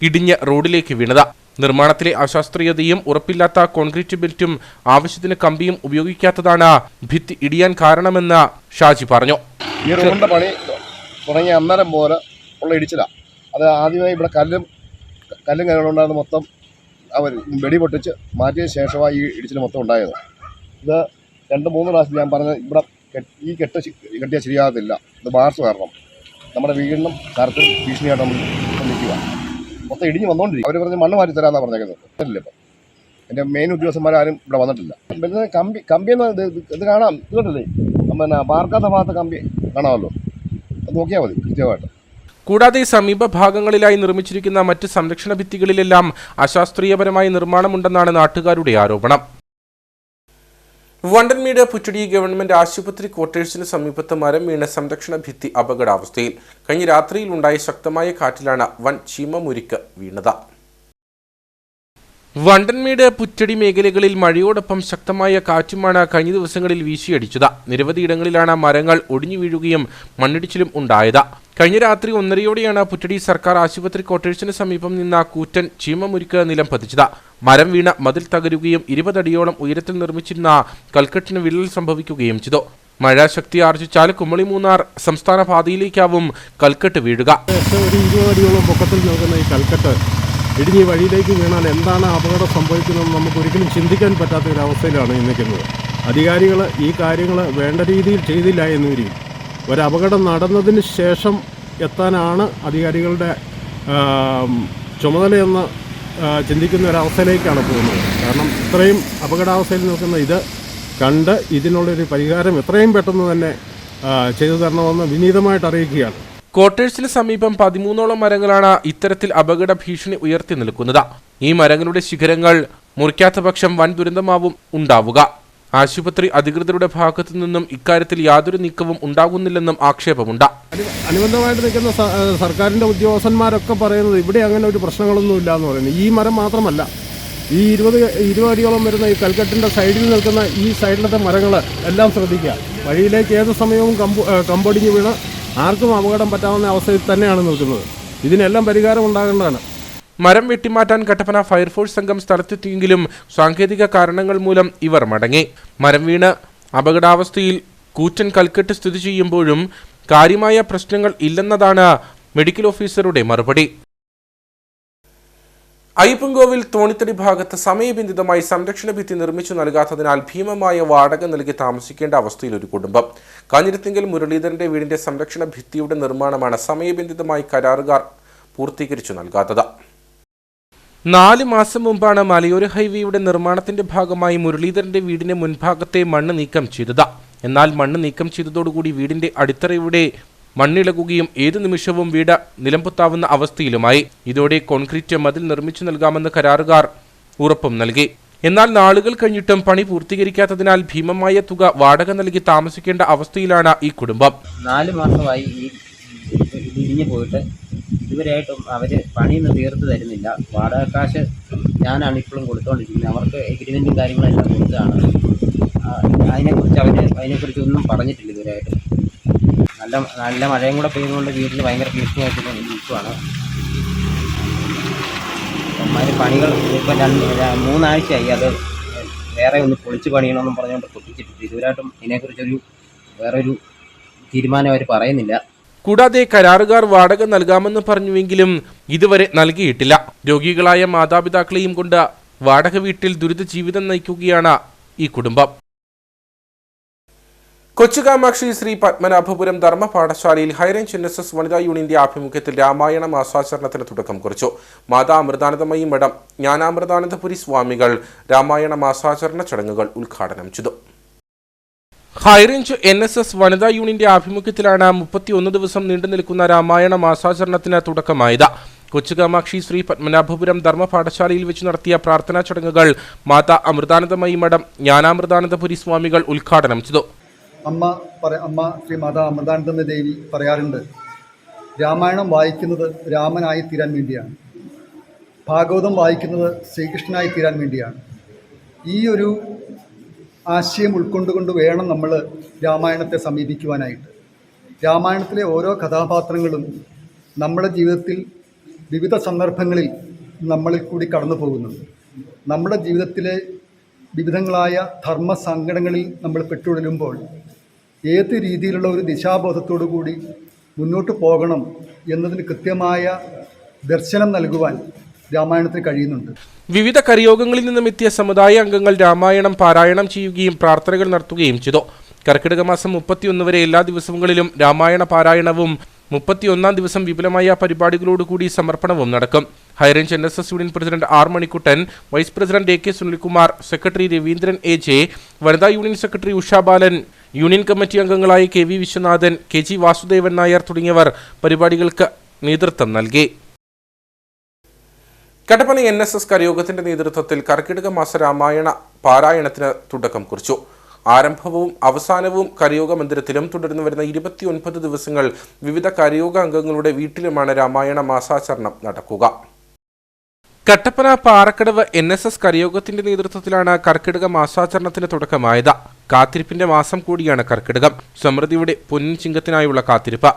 ഇടിഞ്ഞ് റോഡിലേക്ക് വീണത്. നിർമ്മാണത്തിലെ അശാസ്ത്രീയതയും ഉറപ്പില്ലാത്ത കോൺക്രീറ്റ് ബെൽറ്റും ആവശ്യത്തിന് കമ്പിയും ഉപയോഗിക്കാത്തതാണ് ഭിത്തി ഇടിയാൻ കാരണമെന്ന് ഷാജി പറഞ്ഞു. ഈ റോഡിന്റെ പണി തുടങ്ങിയ അന്നേരം പോലെ ഉള്ള ഇടിച്ചിലാണ്. അത് ആദ്യമായി ഇവിടെ കല്ലും കല്ലുണ്ടായിരുന്ന മൊത്തം അവർ വെടി പൊട്ടിച്ച് മാറ്റിയ ശേഷമാണ് ഈ ഇടിച്ചിൽ മൊത്തം ഉണ്ടായത്. ഇത് 2-3 പ്രാവശ്യം ഞാൻ പറഞ്ഞത് ഇവിടെ ഈ കെട്ടിയാൽ ശരിയാകത്തില്ല, ഇത് മാർച്ച് കാരണം നമ്മുടെ വീടിനും സ്ഥലത്തിനും ഭീഷണിയായിട്ട് നമ്മൾ നിൽക്കുക. മൊത്തം ഇടിഞ്ഞ് വന്നുകൊണ്ടിരിക്കും. അവർ പറഞ്ഞ് മണ്ണ് മാറ്റി തരാമെന്നാണ് പറഞ്ഞേക്കുന്നത്. അല്ലേ ഇപ്പം എൻ്റെ മെയിൻ ഉദ്യോഗസ്ഥന്മാരും ഇവിടെ വന്നിട്ടില്ല. പിന്നെ കമ്പിയെന്ന് ഇത് കാണാം, ഇതുകൊണ്ടല്ലേ പിന്നെ വാർക്കാത്ത ഭാഗത്ത് കമ്പി കാണാമല്ലോ, അത് നോക്കിയാൽ മതി കൃത്യമായിട്ട്. കൂടാതെ സമീപ ഭാഗങ്ങളിലായി നിർമ്മിച്ചിരിക്കുന്ന മറ്റ് സംരക്ഷണ ഭിത്തികളിലെല്ലാം അശാസ്ത്രീയപരമായ നിർമ്മാണമുണ്ടെന്നാണ് നാട്ടുകാരുടെ ആരോപണം. വണ്ടൻമേട് പുറ്റടി ഗവൺമെന്റ് ആശുപത്രി ക്വാർട്ടേഴ്സിന് സമീപത്ത് മരം വീണ സംരക്ഷണ ഭിത്തി അപകടാവസ്ഥയിൽ. കഴിഞ്ഞ രാത്രിയിൽ ഉണ്ടായ ശക്തമായ കാറ്റിലാണ് വൻ ചീമമുരിക്ക് വീണത്. വണ്ടൻമേട് പുറ്റടി മേഖലകളിൽ മഴയോടൊപ്പം ശക്തമായ കാറ്റുമാണ് കഴിഞ്ഞ ദിവസങ്ങളിൽ വീശിയടിച്ചത്. നിരവധി ഇടങ്ങളിലാണ് മരങ്ങൾ ഒടിഞ്ഞു വീഴുകയും മണ്ണിടിച്ചിലും ഉണ്ടായത്. കഴിഞ്ഞ രാത്രി 1:30യോടെയാണ് പുറ്റടി സർക്കാർ ആശുപത്രി ക്വാർട്ടേഴ്സിന് സമീപം നിന്ന കൂറ്റൻ ചീമമുരിക്ക് നിലം പതിച്ചത്. മരം വീണ മതിൽ തകരുകയും 20 അടിയോളം ഉയരത്തിൽ നിർമ്മിച്ചിരുന്ന കൽക്കെട്ടിന് വിള്ളൽ സംഭവിക്കുകയും ചെയ്തു. മഴ ശക്തി ആർജിച്ചാൽ കുമളി മൂന്നാർ സംസ്ഥാന പാതയിലേക്കാവും കൽക്കെട്ട് വീഴുക. 20 അടിയോളം പൊക്കത്തിൽ നിൽക്കുന്ന ഈ കൽക്കെട്ട് ഇടിഞ്ഞ് വഴിയിലേക്ക് വീണാൽ എന്താണ് അപകടം സംഭവിക്കുന്നതെന്ന് നമുക്ക് ഒരിക്കലും ചിന്തിക്കാൻ പറ്റാത്ത ഒരു അവസ്ഥയിലാണ് നിൽക്കുന്നത്. അധികാരികൾ ഈ കാര്യങ്ങൾ വേണ്ട രീതിയിൽ ചെയ്തില്ല എന്ന് വരും. ഒരപകടം നടന്നതിന് ശേഷം എത്താനാണ് അധികാരികളുടെ ചുമതലയെന്ന് ചിന്തിക്കുന്ന ഒരവസ്ഥയിലേക്കാണ് പോകുന്നത്. കാരണം ഇത്രയും അപകടാവസ്ഥയിൽ നിൽക്കുന്ന ഇത് കണ്ട് ഇതിനുള്ളൊരു പരിഹാരം എത്രയും പെട്ടെന്ന് തന്നെ ചെയ്തു തരണമെന്ന് വിനീതമായിട്ട് അറിയിക്കുകയാണ്. ക്വാർട്ടേഴ്സിന് സമീപം 13ഓളം മരങ്ങളാണ് ഇത്തരത്തിൽ അപകട ഭീഷണി ഉയർത്തി നിൽക്കുന്നത്. ഈ മരങ്ങളുടെ ശിഖരങ്ങൾ മുറിക്കാത്ത പക്ഷം വൻ ദുരന്തമാവും ഉണ്ടാവുക. ആശുപത്രി അധികൃതരുടെ ഭാഗത്തു നിന്നും ഇക്കാര്യത്തിൽ യാതൊരു നീക്കവും ഉണ്ടാകുന്നില്ലെന്നും ആക്ഷേപമുണ്ട്. അനുബന്ധമായിട്ട് നിൽക്കുന്ന സർക്കാരിൻ്റെ ഉദ്യോഗസ്ഥന്മാരൊക്കെ പറയുന്നത് ഇവിടെ അങ്ങനെ ഒരു പ്രശ്നങ്ങളൊന്നുമില്ല എന്ന് പറയുന്നത്. ഈ മരം മാത്രമല്ല, ഈ 20 അടിയോളം വരുന്ന ഈ കൽക്കെട്ടിൻ്റെ സൈഡിൽ നിൽക്കുന്ന ഈ സൈഡിലത്തെ മരങ്ങൾ എല്ലാം ശ്രദ്ധിക്കുക. വഴിയിലേക്ക് ഏത് സമയവും കമ്പൊടിഞ്ഞ് വീണ് ആർക്കും അപകടം പറ്റാവുന്ന അവസ്ഥയിൽ തന്നെയാണ് നിൽക്കുന്നത്. ഇതിനെല്ലാം പരിഹാരം ഉണ്ടാകേണ്ടതാണ്. മരം വെട്ടിമാറ്റാൻ കട്ടപ്പന ഫയർഫോഴ്സ് സംഘം സ്ഥലത്തെത്തിയെങ്കിലും സാങ്കേതിക കാരണങ്ങൾ മൂലം ഇവർ മടങ്ങി. മരം വീണ് അപകടാവസ്ഥയിൽ കൂറ്റൻ കൽക്കെട്ട് സ്ഥിതി ചെയ്യുമ്പോഴും കാര്യമായ പ്രശ്നങ്ങൾ ഇല്ലെന്നതാണ് മെഡിക്കൽ ഓഫീസറുടെ മറുപടി. അയ്യപ്പൻകോവിൽ തോണിത്തടി ഭാഗത്ത് സമയബന്ധിതമായി സംരക്ഷണ ഭിത്തി നിർമ്മിച്ചു നൽകാത്തതിനാൽ ഭീമമായ വാടക നൽകി താമസിക്കേണ്ട അവസ്ഥയിൽ ഒരു കുടുംബം. കാഞ്ഞിരത്തിങ്കൽ മുരളീധരന്റെ വീടിന്റെ സംരക്ഷണ ഭിത്തിയുടെ നിർമ്മാണമാണ് സമയബന്ധിതമായി കരാറുകാർ പൂർത്തീകരിച്ചു നൽകാത്തത്. 4 മാസം മുമ്പാണ് മലയോര ഹൈവേയുടെ നിർമ്മാണത്തിന്റെ ഭാഗമായി മുരളീധരന്റെ വീടിന്റെ മുൻഭാഗത്തെ മണ്ണ് നീക്കം ചെയ്തത്. എന്നാൽ മണ്ണ് നീക്കം ചെയ്തതോടുകൂടി വീടിന്റെ അടിത്തറയുടെ മണ്ണിളകുകയും ഏതു നിമിഷവും വീട് നിലംപൊത്താവുന്ന അവസ്ഥയിലുമായി. ഇതോടെ കോൺക്രീറ്റ് മതിൽ നിർമ്മിച്ചു നൽകാമെന്ന് കരാറുകാർ ഉറപ്പും നൽകി. എന്നാൽ നാളുകൾ കഴിഞ്ഞിട്ടും പണി പൂർത്തീകരിക്കാത്തതിനാൽ ഭീമമായ തുക വാടക നൽകി താമസിക്കേണ്ട അവസ്ഥയിലാണ് ഈ കുടുംബം. 4 മാസമായി ഈ ഇടിഞ്ഞു പോയിട്ട് ഇതുവരെയായിട്ടും അവർ പണിയൊന്നും തീർത്ത് തരുന്നില്ല. വാടക കാശ് ഞാനാണ് ഇപ്പോഴും കൊടുത്തുകൊണ്ടിരിക്കുന്നത്. അവർക്ക് എഗ്രിമെൻറ്റും കാര്യങ്ങളെല്ലാം കൊടുത്തതാണ്. അതിനെക്കുറിച്ചൊന്നും പറഞ്ഞിട്ടില്ല ഇതുവരെയായിട്ട്. നല്ല മഴയും കൂടെ പെയ്തുകൊണ്ട് വീട്ടിൽ ഭയങ്കര ഭീഷണിയായിട്ട് നിൽക്കുവാണ്. പണികൾ ഇപ്പം 3 ആഴ്ചയായി അത് വേറെ ഒന്ന് പൊളിച്ച് പണിയണമെന്നും പറഞ്ഞുകൊണ്ട് പൊട്ടിച്ചിട്ടിട്ട് ഇതുവരെയായിട്ടും ഇതിനെക്കുറിച്ചൊരു വേറൊരു തീരുമാനം അവർ പറയുന്നില്ല. കൂടാതെ കരാറുകാർ വാടക നൽകാമെന്ന് പറഞ്ഞുവെങ്കിലും ഇതുവരെ നൽകിയിട്ടില്ല. രോഗികളായ മാതാപിതാക്കളെയും കൊണ്ട് വാടക വീട്ടിൽ ദുരിത ജീവിതം നയിക്കുകയാണ് ഈ കുടുംബം. കൊച്ചുകാമാക്ഷി ശ്രീ പത്മനാഭപുരം ധർമ്മ പാഠശാലയിൽ ഹൈറേഞ്ച് NSS വനിതാ യൂണിയന്റെ ആഭിമുഖ്യത്തിൽ രാമായണ മാസാചരണത്തിന് തുടക്കം കുറിച്ചു. മാതാ അമൃതാനന്ദമയി മഠം ജ്ഞാനാമൃതാനന്ദപുരി സ്വാമികൾ രാമായണ മാസാചരണ ചടങ്ങുകൾ ഉദ്ഘാടനം ചെയ്തു. ഹൈറേഞ്ച് NSS വനിതാ യൂണിയന്റെ ആഭിമുഖ്യത്തിലാണ് 31 ദിവസം നീണ്ടു നിൽക്കുന്ന രാമായണ മാസാചരണത്തിന് തുടക്കമായത്. കൊച്ചുകാമാക്ഷി ശ്രീ പത്മനാഭപുരം ധർമ്മ പാഠശാലയിൽ വെച്ച് നടത്തിയ പ്രാർത്ഥനാ ചടങ്ങുകൾ മാതാ അമൃതാനന്ദമയി മഠം ജ്ഞാനാമൃതാനന്ദപുരി സ്വാമികൾ ഉദ്ഘാടനം ചെയ്തു. അമ്മ ശ്രീ മാതാ അമൃതാനന്ദമയി ദേവി പറയാറുണ്ട്, രാമായണം വായിക്കുന്നത് രാമനായി തീരാൻ വേണ്ടിയാണ്, ഭാഗവതം വായിക്കുന്നത് ശ്രീകൃഷ്ണനായി തീരാൻ വേണ്ടിയാണ്. ഈ ഒരു ആശയം ഉൾക്കൊണ്ടുകൊണ്ട് വേണം നമ്മൾ രാമായണത്തെ സമീപിക്കുവാനായിട്ട്. രാമായണത്തിലെ ഓരോ കഥാപാത്രങ്ങളും നമ്മുടെ ജീവിതത്തിൽ വിവിധ സന്ദർഭങ്ങളിൽ നമ്മളിൽ കൂടി കടന്നു പോകുന്നുണ്ട്. നമ്മുടെ ജീവിതത്തിലെ വിവിധങ്ങളായ ധർമ്മ സങ്കടങ്ങളിൽ നമ്മൾ പെട്ടുഴലുമ്പോൾ ഏത് രീതിയിലുള്ള ഒരു ദിശാബോധത്തോടു കൂടി മുന്നോട്ട് പോകണം എന്നതിന് കൃത്യമായ ദർശനം നൽകുവാൻ രാമായണത്തിന് കഴിയുന്നുണ്ട്. വിവിധ കരയോഗങ്ങളിൽ നിന്നും എത്തിയ സമുദായ അംഗങ്ങൾ രാമായണം പാരായണം ചെയ്യുകയും പ്രാർത്ഥനകൾ നടത്തുകയും ചെയ്തു. കർക്കിടക മാസം 31 വരെ എല്ലാ ദിവസങ്ങളിലും രാമായണ പാരായണവും 31-ാം ദിവസം വിപുലമായ പരിപാടികളോടുകൂടി സമർപ്പണവും നടക്കും. High range NSS union president R Manikuttan, vice president AK Sunilkumar, secretary Raveendran AJ, വനിതാ union secretary Usha Balan, union committee അംഗങ്ങളായ KV വിശ്വനാഥൻ, KG വാസുദേവൻ നായർ തുടങ്ങിയവർ പരിപാടികൾക്ക് നേതൃത്വം നൽകി. കട്ടപ്പന NSS കരയോഗത്തിന്റെ നേതൃത്വത്തിൽ കർക്കിടക മാസ രാമായണ പാരായണത്തിന് തുടക്കം കുറിച്ചു. ആരംഭവും അവസാനവും കരയോഗ മന്ദിരത്തിലും തുടർന്ന് വരുന്ന 29 ദിവസങ്ങൾ വിവിധ കരയോഗ അംഗങ്ങളുടെ വീട്ടിലുമാണ് രാമായണ മാസാചരണം നടക്കുക. കട്ടപ്പന പാറക്കടവ് NSS കരയോഗത്തിന്റെ നേതൃത്വത്തിലാണ് കർക്കിടക മാസാചരണത്തിന് തുടക്കമായത്. കാത്തിരിപ്പിന്റെ മാസം കൂടിയാണ് കർക്കിടകം. സമൃദ്ധിയുടെ പൊന്നിൻ ചിങ്ങത്തിനായുള്ള കാത്തിരിപ്പ്.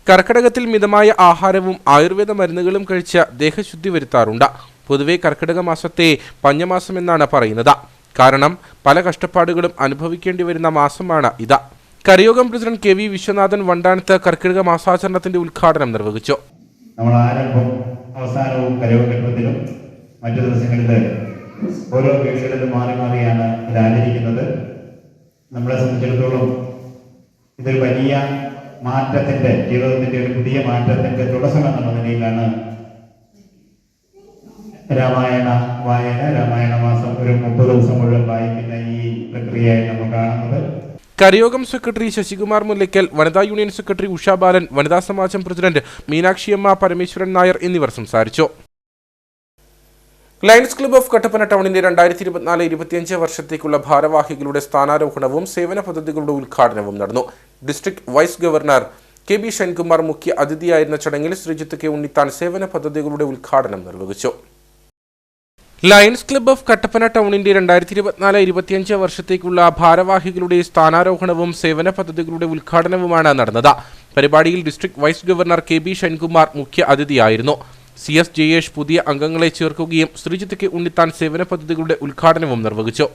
കർക്കിടകത്തിൽ മിതമായ ആഹാരവും ആയുർവേദ മരുന്നുകളും കഴിച്ച് ദേഹശുദ്ധി വരുത്താറുണ്ട്. പൊതുവെ കർക്കിടക മാസത്തെ പഞ്ഞമാസം എന്നാണ് പറയുന്നത്. കാരണം പല കഷ്ടപ്പാടുകളും അനുഭവിക്കേണ്ടി വരുന്ന മാസമാണ് ഇത്. കരയോഗം പ്രസിഡന്റ് KV വിശ്വനാഥൻ വണ്ടാനത്ത് കർക്കിടക മാസാചരണത്തിന്റെ ഉദ്ഘാടനം നിർവഹിച്ചു. നമ്മൾ ആരംഭം അവസാനവും കരയോഗത്തിലും മറ്റു ദിവസങ്ങളിൽ ഓരോ വീടുകളിലും മാറി മാറിയാണ് ഇത് ആചരിക്കുന്നത്. നമ്മളെ സംബന്ധിച്ചിടത്തോളം ഇതൊരു വലിയ മാറ്റത്തിന്റെ, ജീവിതത്തിന്റെ ഒരു പുതിയ മാറ്റത്തിന്റെ തുടക്കം എന്ന നിലയിലാണ് രാമായണ വായന, രാമായണ മാസം ഒരു 30 ദിവസം മുഴുവൻ വായിക്കുന്ന ഈ പ്രക്രിയയായി നമ്മൾ കാണുന്നത്. കരയോഗം സെക്രട്ടറി ശശികുമാർ മുല്ലയ്ക്കൽ, വനിതാ യൂണിയൻ സെക്രട്ടറി ഉഷാ ബാലൻ, വനിതാ സമാജം പ്രസിഡന്റ് മീനാക്ഷിയമ്മ പരമേശ്വരൻ നായർ എന്നിവർ സംസാരിച്ചു. ലയൺസ് ക്ലബ്ബ് ഓഫ് കട്ടപ്പന ടൗണിന്റെ 2024-25 വർഷത്തേക്കുള്ള ഭാരവാഹികളുടെ സ്ഥാനാരോഹണവും സേവന പദ്ധതികളുടെ ഉദ്ഘാടനവും നടന്നു. ഡിസ്ട്രിക്ട് വൈസ് ഗവർണർ KB ഷൺകുമാർ മുഖ്യ അതിഥിയായിരുന്ന ചടങ്ങിൽ ശ്രീജിത്ത് K ഉണ്ണിത്താൻ സേവന പദ്ധതികളുടെ ഉദ്ഘാടനം നിർവഹിച്ചു. ലയൺസ് ക്ലബ്ബ് ഓഫ് കട്ടപ്പന ടൗണിന്റെ 2024-25 വർഷത്തേക്കുള്ള ഭാരവാഹികളുടെ സ്ഥാനാരോഹണവും സേവന പദ്ധതികളുടെ ഉദ്ഘാടനവുമാണ് നടന്നത്. പരിപാടിയിൽ ഡിസ്ട്രിക്ട് വൈസ് ഗവർണർ KB ഷൺകുമാർ മുഖ്യ അതിഥിയായിരുന്നു. CS ജയേഷ് പുതിയ അംഗങ്ങളെ ചേർക്കുകയും ശ്രീജിത്ത് K ഉണ്ണിത്താൻ സേവന പദ്ധതികളുടെ ഉദ്ഘാടനവും നിർവഹിച്ചു.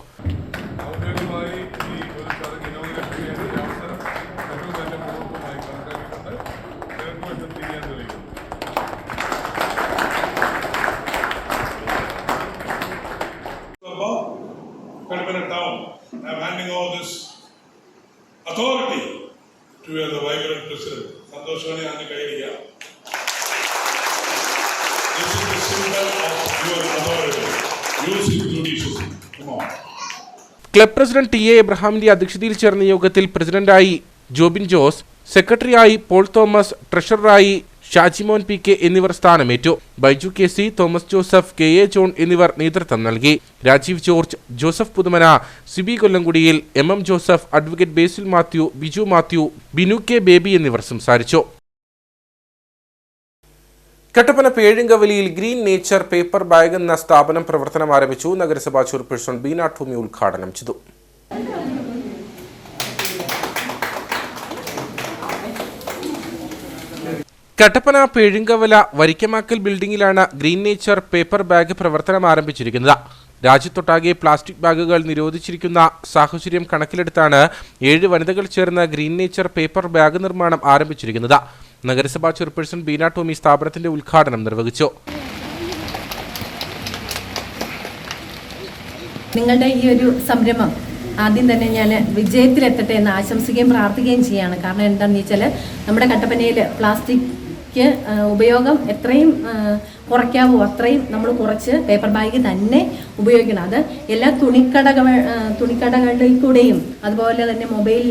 ക്ലബ് പ്രസിഡന്റ് TA എബ്രഹാമിന്റെ അധ്യക്ഷതയിൽ ചേർന്ന യോഗത്തിൽ പ്രസിഡന്റായി ജോബിൻ ജോസ്, സെക്രട്ടറിയായി പോൾ തോമസ്, ട്രഷററായി ഷാജിമോൻ PK എന്നിവർ സ്ഥാനമേറ്റു. Baiju KC, Thomas Joseph, KA John എന്നിവർ നേതൃത്വം നൽകി. രാജീവ് ജോർജ്, ജോസഫ് പുതുമന, സിബി കൊല്ലംകുടിയിൽ, MM Joseph, advocate Basil Mathew, Biju Mathew, Binu K Baby എന്നിവർ സംസാരിച്ചു. കട്ടപ്പന പേഴുങ്കവലിയിൽ ഗ്രീൻ നേച്ചർ പേപ്പർ ബാഗ് എന്ന സ്ഥാപനം പ്രവർത്തനം ആരംഭിച്ചു. നഗരസഭാ ചെയർപേഴ്സൺ ബീന ടോമി ഉദ്ഘാടനം ചെയ്തു. കട്ടപ്പന പേഴുങ്കവല വരിക്കമാക്കൽ ബിൽഡിംഗിലാണ് ഗ്രീൻ നേച്ചർ പേപ്പർ ബാഗ് പ്രവർത്തനം ആരംഭിച്ചിരിക്കുന്നത്. രാജ്യത്തൊട്ടാകെ പ്ലാസ്റ്റിക് ബാഗുകൾ നിരോധിച്ചിരിക്കുന്ന സാഹചര്യം കണക്കിലെടുത്താണ് 7 വനിതകൾ ചേർന്ന് ഗ്രീൻ നേച്ചർ പേപ്പർ ബാഗ് നിർമ്മാണം ആരംഭിച്ചിരിക്കുന്നത്. നഗരസഭാ ചെയർപേഴ്സൺ ബീന ടോമി സ്ഥാപനത്തിന്റെ ഉദ്ഘാടനം നിർവഹിച്ചു. നിങ്ങളുടെ ഈ ഒരു സംരംഭം ആദ്യം തന്നെ ഞാൻ വിജയത്തിലെത്തട്ടെ എന്ന് ആശംസിക്കുകയും പ്രാർത്ഥിക്കുകയും ചെയ്യുകയാണ്. കാരണം എന്താണെന്ന് വെച്ചാൽ നമ്മുടെ കട്ടപ്പനയിൽ പ്ലാസ്റ്റിക് ഉപയോഗം എത്രയും കുറയ്ക്കാവോ അത്രയും നമ്മൾ കുറച്ച് പേപ്പർ ബാഗ് തന്നെ ഉപയോഗിക്കണം. അത് എല്ലാ തുണിക്കടകളിൽ കൂടെയും അതുപോലെ തന്നെ മൊബൈൽ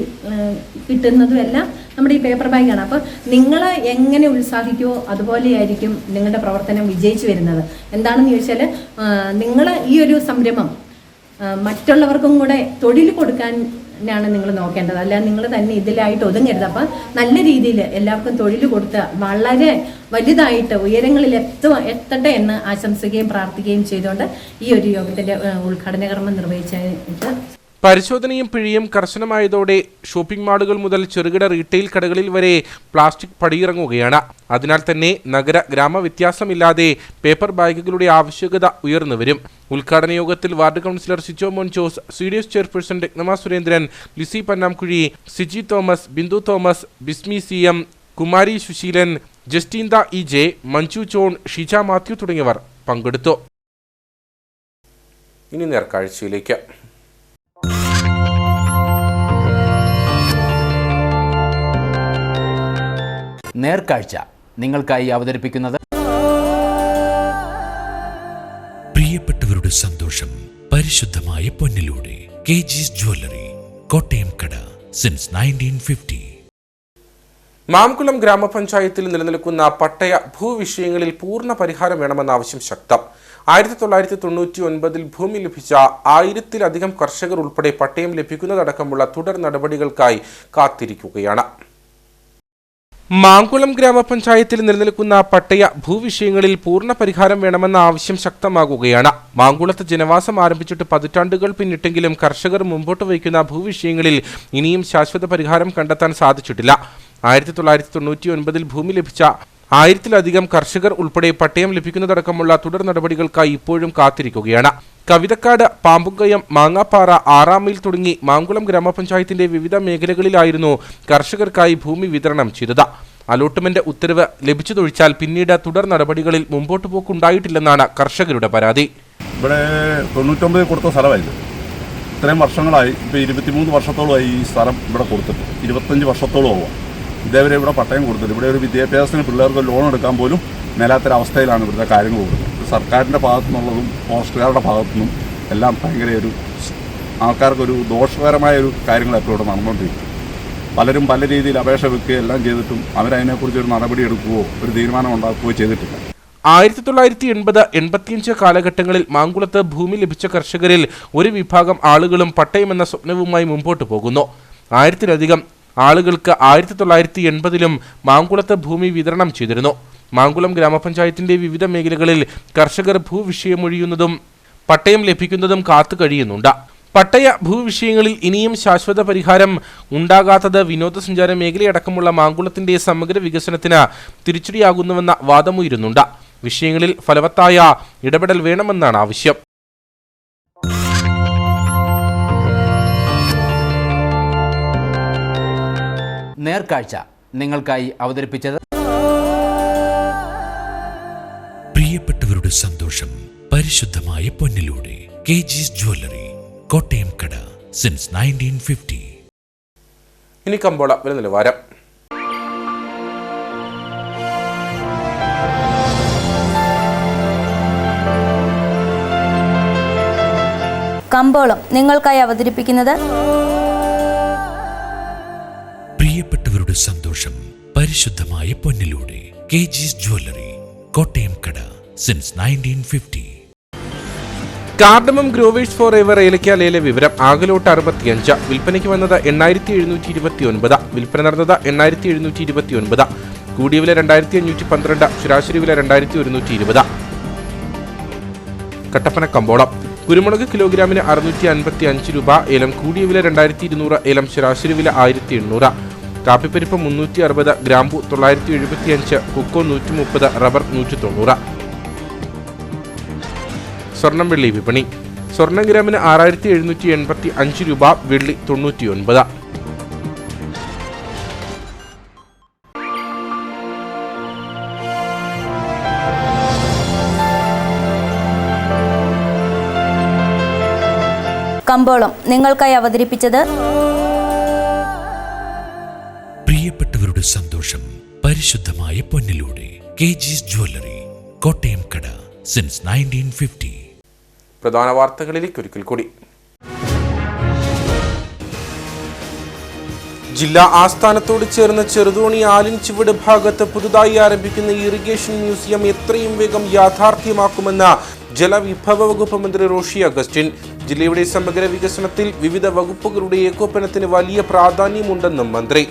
കിട്ടുന്നതും എല്ലാം നമ്മുടെ ഈ പേപ്പർ ബാഗാണ്. അപ്പോൾ നിങ്ങൾ എങ്ങനെ ഉത്സാഹിക്കുമോ അതുപോലെയായിരിക്കും നിങ്ങളുടെ പ്രവർത്തനം വിജയിച്ചു വരുന്നത്. എന്താണെന്ന് ചോദിച്ചാൽ നിങ്ങൾ ഈ ഒരു സംരംഭം മറ്റുള്ളവർക്കും കൂടെ തൊഴിൽ കൊടുക്കാനാണ് നിങ്ങൾ നോക്കേണ്ടത്. അല്ല നിങ്ങൾ തന്നെ ഇതിലായിട്ട് ഒതുങ്ങരുത്. അപ്പം നല്ല രീതിയിൽ എല്ലാവർക്കും തൊഴിൽ കൊടുത്ത് വളരെ വലുതായിട്ട് ഉയരങ്ങളിൽ എത്തട്ടെ എന്ന് ആശംസിക്കുകയും പ്രാർത്ഥിക്കുകയും ചെയ്തുകൊണ്ട് ഈ ഒരു യോഗത്തിൻ്റെ ഉദ്ഘാടന കർമ്മം നിർവഹിച്ചിട്ട് പരിശോധനയും പിഴയും കർശനമായതോടെ ഷോപ്പിംഗ് മാളുകൾ മുതൽ ചെറുകിട റീറ്റെയിൽ കടകളിൽ വരെ പ്ലാസ്റ്റിക് പടിയിറങ്ങുകയാണ്. അതിനാൽ തന്നെ നഗര ഗ്രാമ വ്യത്യാസമില്ലാതെ പേപ്പർ ബാഗുകളുടെ ആവശ്യകത ഉയർന്നു വരും. ഉദ്ഘാടന യോഗത്തിൽ ward councillor Sijomon Jose, CDS chairperson Ratnamma Surendran, Lissy Pannamkuzhi, Siji Thomas, Bindu Thomas, Bismi CM, Kumari Susheelan, Justeentha EJ, Manju John, Shija Mathew തുടങ്ങിയവർ പങ്കെടുത്തു. ഇനി നേർക്കാഴ്ചയിലേക്ക്. നേർക്കാഴ്ച നിങ്ങൾക്കായി അവതരിപ്പിക്കുന്നത് പ്രിയപ്പെട്ടവരുടെ സന്തോഷം പരിശുദ്ധമായ പൊന്നിലൂടെ KG's ജ്വല്ലറി, കോട്ടയം കട, സിൻസ് 1950. മാംകുളം ഗ്രാമപഞ്ചായത്തിൽ നിലനിൽക്കുന്ന പട്ടയ ഭൂവിഷയങ്ങളിൽ പൂർണ്ണ പരിഹാരം വേണമെന്ന ആവശ്യം ശക്തം. 1999 ഭൂമി ലഭിച്ച 1000-ലധികം കർഷകർ ഉൾപ്പെടെ പട്ടയം ലഭിക്കുന്നതടക്കമുള്ള തുടർ നടപടികൾക്കായി കാത്തിരിക്കുകയാണ്. മാങ്കുളം ഗ്രാമപഞ്ചായത്തിൽ നിലനിൽക്കുന്ന പട്ടയ ഭൂവിഷയങ്ങളിൽ പൂർണ്ണ പരിഹാരം വേണമെന്ന ആവശ്യം ശക്തമാകുകയാണ്. മാങ്കുളത്ത് ജനവാസം ആരംഭിച്ചിട്ട് പതിറ്റാണ്ടുകൾ പിന്നിട്ടെങ്കിലും കർഷകർ മുമ്പോട്ട് വയ്ക്കുന്ന ഭൂവിഷയങ്ങളിൽ ഇനിയും ശാശ്വത പരിഹാരം കണ്ടെത്താൻ സാധിച്ചിട്ടില്ല. 1999 ഭൂമി ലഭിച്ച 1000-ലധികം കർഷകർ ഉൾപ്പെടെ പട്ടയം ലഭിക്കുന്നതടക്കമുള്ള തുടർ നടപടികൾക്കായി ഇപ്പോഴും കാത്തിരിക്കുകയാണ്. കവിതക്കാട്, പാമ്പുങ്കയം, മാങ്ങാപ്പാറ, 6 മൈൽ തുടങ്ങി മാങ്കുളം ഗ്രാമപഞ്ചായത്തിന്റെ വിവിധ മേഖലകളിലായിരുന്നു കർഷകർക്കായി ഭൂമി വിതരണം ചെയ്തത്. അലോട്ട്മെന്റ് ഉത്തരവ് ലഭിച്ചതൊഴിച്ചാൽ പിന്നീട് തുടർ നടപടികളിൽ മുമ്പോട്ട് പോക്കുണ്ടായിട്ടില്ലെന്നാണ് കർഷകരുടെ പരാതി. ഇവിടെ 99 കൊടുത്ത സ്ഥലമായിരുന്നു. ഇത്രയും വർഷങ്ങളായി, ഇപ്പോൾ 23 വർഷത്തോളമായി ഈ സ്ഥലം ഇവിടെ കൊടുത്തിട്ട് 25 വർഷത്തോളമാവുക. ഇതേവരെ ഇവിടെ പട്ടയം കൊടുത്തിട്ട് ഇവിടെ ഒരു വിദ്യാഭ്യാസത്തിന് പിള്ളേർക്ക് ലോൺ എടുക്കാൻ പോലും മേലാത്തൊരവസ്ഥയിലാണ് ഇവിടുത്തെ കാര്യങ്ങൾ കൊടുക്കുന്നത്. സർക്കാരിൻ്റെ ഭാഗത്തു നിന്നുള്ളതും ഫോറസ്റ്റുകാരുടെ ഭാഗത്തു നിന്നും എല്ലാം ഭയങ്കര ഒരു ആൾക്കാർക്കൊരു ദോഷകരമായ ഒരു കാര്യങ്ങളെപ്പോൾ ഇവിടെ നടന്നുകൊണ്ടിരിക്കും. പലരും പല രീതിയിൽ അപേക്ഷ വെക്കുകയോ എല്ലാം ചെയ്തിട്ടും അവരതിനെക്കുറിച്ചൊരു നടപടി എടുക്കുകയോ ഒരു തീരുമാനം ഉണ്ടാക്കുകയോ ചെയ്തിട്ടില്ല. 1980-85 കാലഘട്ടങ്ങളിൽ മാങ്കുളത്ത് ഭൂമി ലഭിച്ച കർഷകരിൽ ഒരു വിഭാഗം ആളുകളും പട്ടയമെന്ന സ്വപ്നവുമായി മുമ്പോട്ട് പോകുന്നു. 1000-ലധികം ആളുകൾക്ക് 1980-ലും മാങ്കുളത്ത് ഭൂമി വിതരണം ചെയ്തിരുന്നു. മാങ്കുളം ഗ്രാമപഞ്ചായത്തിന്റെ വിവിധ മേഖലകളിൽ കർഷകർ ഭൂവിഷയമൊഴിയുന്നതും പട്ടയം ലഭിക്കുന്നതും കാത്തു കഴിയുന്നുണ്ട്. പട്ടയ ഭൂവിഷയങ്ങളിൽ ഇനിയും ശാശ്വത പരിഹാരം ഉണ്ടാകാത്തത് വിനോദസഞ്ചാര മേഖലയടക്കമുള്ള മാങ്കുളത്തിന്റെ സമഗ്ര വികസനത്തിന് തിരിച്ചടിയാകുന്നുവെന്ന വാദമുയരുന്നുണ്ട്. വിഷയങ്ങളിൽ ഫലവത്തായ ഇടപെടൽ വേണമെന്നാണ് ആവശ്യം. നേർക്കാഴ്ച നിങ്ങൾക്കായി അവതരിപ്പിച്ചത് പ്രിയപ്പെട്ടവരുടെ സന്തോഷം പരിശുദ്ധമായ പൊന്നിലൂടെ KG's ജ്വല്ലറി, കോട്ടയം കട, സിൻസ് 1950. ഇനി കമ്പോള വില നിലവാരം. കമ്പോളം നിങ്ങൾക്കായി അവതരിപ്പിക്കുന്നത് പ്രിയപ്പെട്ടവരുടെ സന്തോഷം പരിശുദ്ധമായ പൊന്നിലൂടെ KG's ജ്വല്ലറി, കോട്ടയം കട, since 1950. Cardamom growers for ever ഏലക്ക ലേല വിവരം. ആകലോട്ട് 65, വിൽപ്പനയ്ക്ക് വന്നത് 8729, വിൽപ്പന നടന്നത് 8729, കൂടിയ വില 2512, ശരാശരി വില 2120. കട്ടപ്പന കമ്പോളം. കുരുമുളക് കിലോഗ്രാമിന് 655 രൂപ, ഏലം കൂടിയ വില 2200, ഏലം ശരാശരി വില 1800. കാപ്പിപ്പരിപ്പ് 360, ഗ്രാമ്പു 975, കൊക്കോ 130, റബ്ബർ 190. സ്വർണം വെള്ളി വിപണി. സ്വർണം ഗ്രാമിന് 6785 രൂപ, വെള്ളി 99. കമ്പോളം നിങ്ങൾക്കായി അവതരിപ്പിച്ചത് പ്രിയപ്പെട്ടവരുടെ സന്തോഷം പരിശുദ്ധമായ പൊന്നിലൂടെ കെജിസ് ജ്വല്ലറി, കോട്ടയം കട, സിൻസ് 1950. പ്രധാന വാർത്തകളിലേക്ക് ഒരിക്കൽ കൂടി. ജില്ലാ ആസ്ഥാനത്തോട് ചേർന്ന് ചെറുതോണി ആലിൻചുവട് ഭാഗത്ത് പുതുതായി ആരംഭിക്കുന്ന ഇറിഗേഷൻ മ്യൂസിയം എത്രയും വേഗം യാഥാർത്ഥ്യമാക്കുമെന്ന് ജലവിഭവ വകുപ്പ് മന്ത്രി റോഷി അഗസ്റ്റിൻ. ജില്ലയുടെ സമഗ്ര വികസനത്തിൽ വിവിധ വകുപ്പുകളുടെ ഏകോപനത്തിന് വലിയ പ്രാധാന്യമുണ്ടെന്നും മന്ത്രി.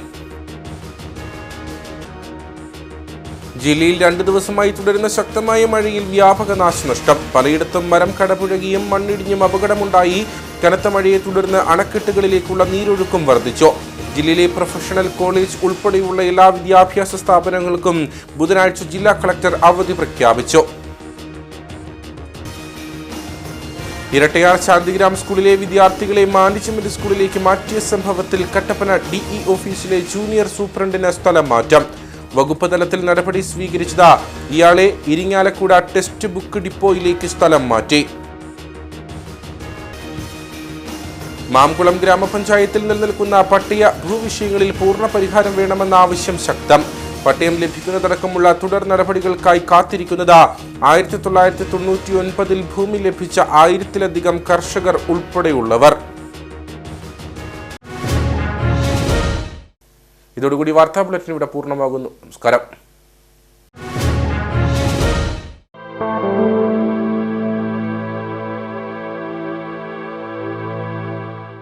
ജില്ലയിൽ 2 ദിവസമായി തുടരുന്ന ശക്തമായ മഴയിൽ വ്യാപക നാശനഷ്ടം. പലയിടത്തും മരം കടപുഴകിയും മണ്ണിടിഞ്ഞും അപകടമുണ്ടായി. കനത്ത മഴയെ തുടർന്ന് അണക്കെട്ടുകളിലേക്കുള്ള നീരൊഴുക്കും വർദ്ധിച്ചു. ജില്ലയിലെ പ്രൊഫഷണൽ കോളേജ് ഉൾപ്പെടെയുള്ള എല്ലാ വിദ്യാഭ്യാസ സ്ഥാപനങ്ങൾക്കും ബുധനാഴ്ച ജില്ലാ കളക്ടർ അവധി പ്രഖ്യാപിച്ചു. ഇരട്ടയാർ ശാന്തിഗ്രാം സ്കൂളിലെ വിദ്യാർത്ഥികളെ മാണ്ടിച്ചമരി സ്കൂളിലേക്ക് മാറ്റിയ സംഭവത്തിൽ കട്ടപ്പന DE ഓഫീസിലെ ജൂനിയർ സൂപ്രണ്ടിന് സ്ഥലം മാറ്റം. വകുപ്പ് തലത്തിൽ നടപടി സ്വീകരിച്ചത് ഇയാളെ ഇരിങ്ങാലക്കുട ടെക്സ്റ്റ് ബുക്ക് ഡിപ്പോയിലേക്ക് സ്ഥലം മാറ്റി. മാംകുളം ഗ്രാമപഞ്ചായത്തിൽ നിലനിൽക്കുന്ന പട്ടയ ഭൂവിഷയങ്ങളിൽ പൂർണ്ണ പരിഹാരം വേണമെന്ന ആവശ്യം ശക്തം. പട്ടയം ലഭിക്കുന്നതടക്കമുള്ള തുടർ നടപടികൾക്കായി കാത്തിരിക്കുന്നത് 1999 ഭൂമി ലഭിച്ച 1000-ലധികം കർഷകർ ഉൾപ്പെടെയുള്ളവർ. ഇതോടുകൂടി വാർത്താ ബുള്ളറ്റിൻ ഇവിടെ പൂർണ്ണമാകുന്നു. നമസ്കാരം.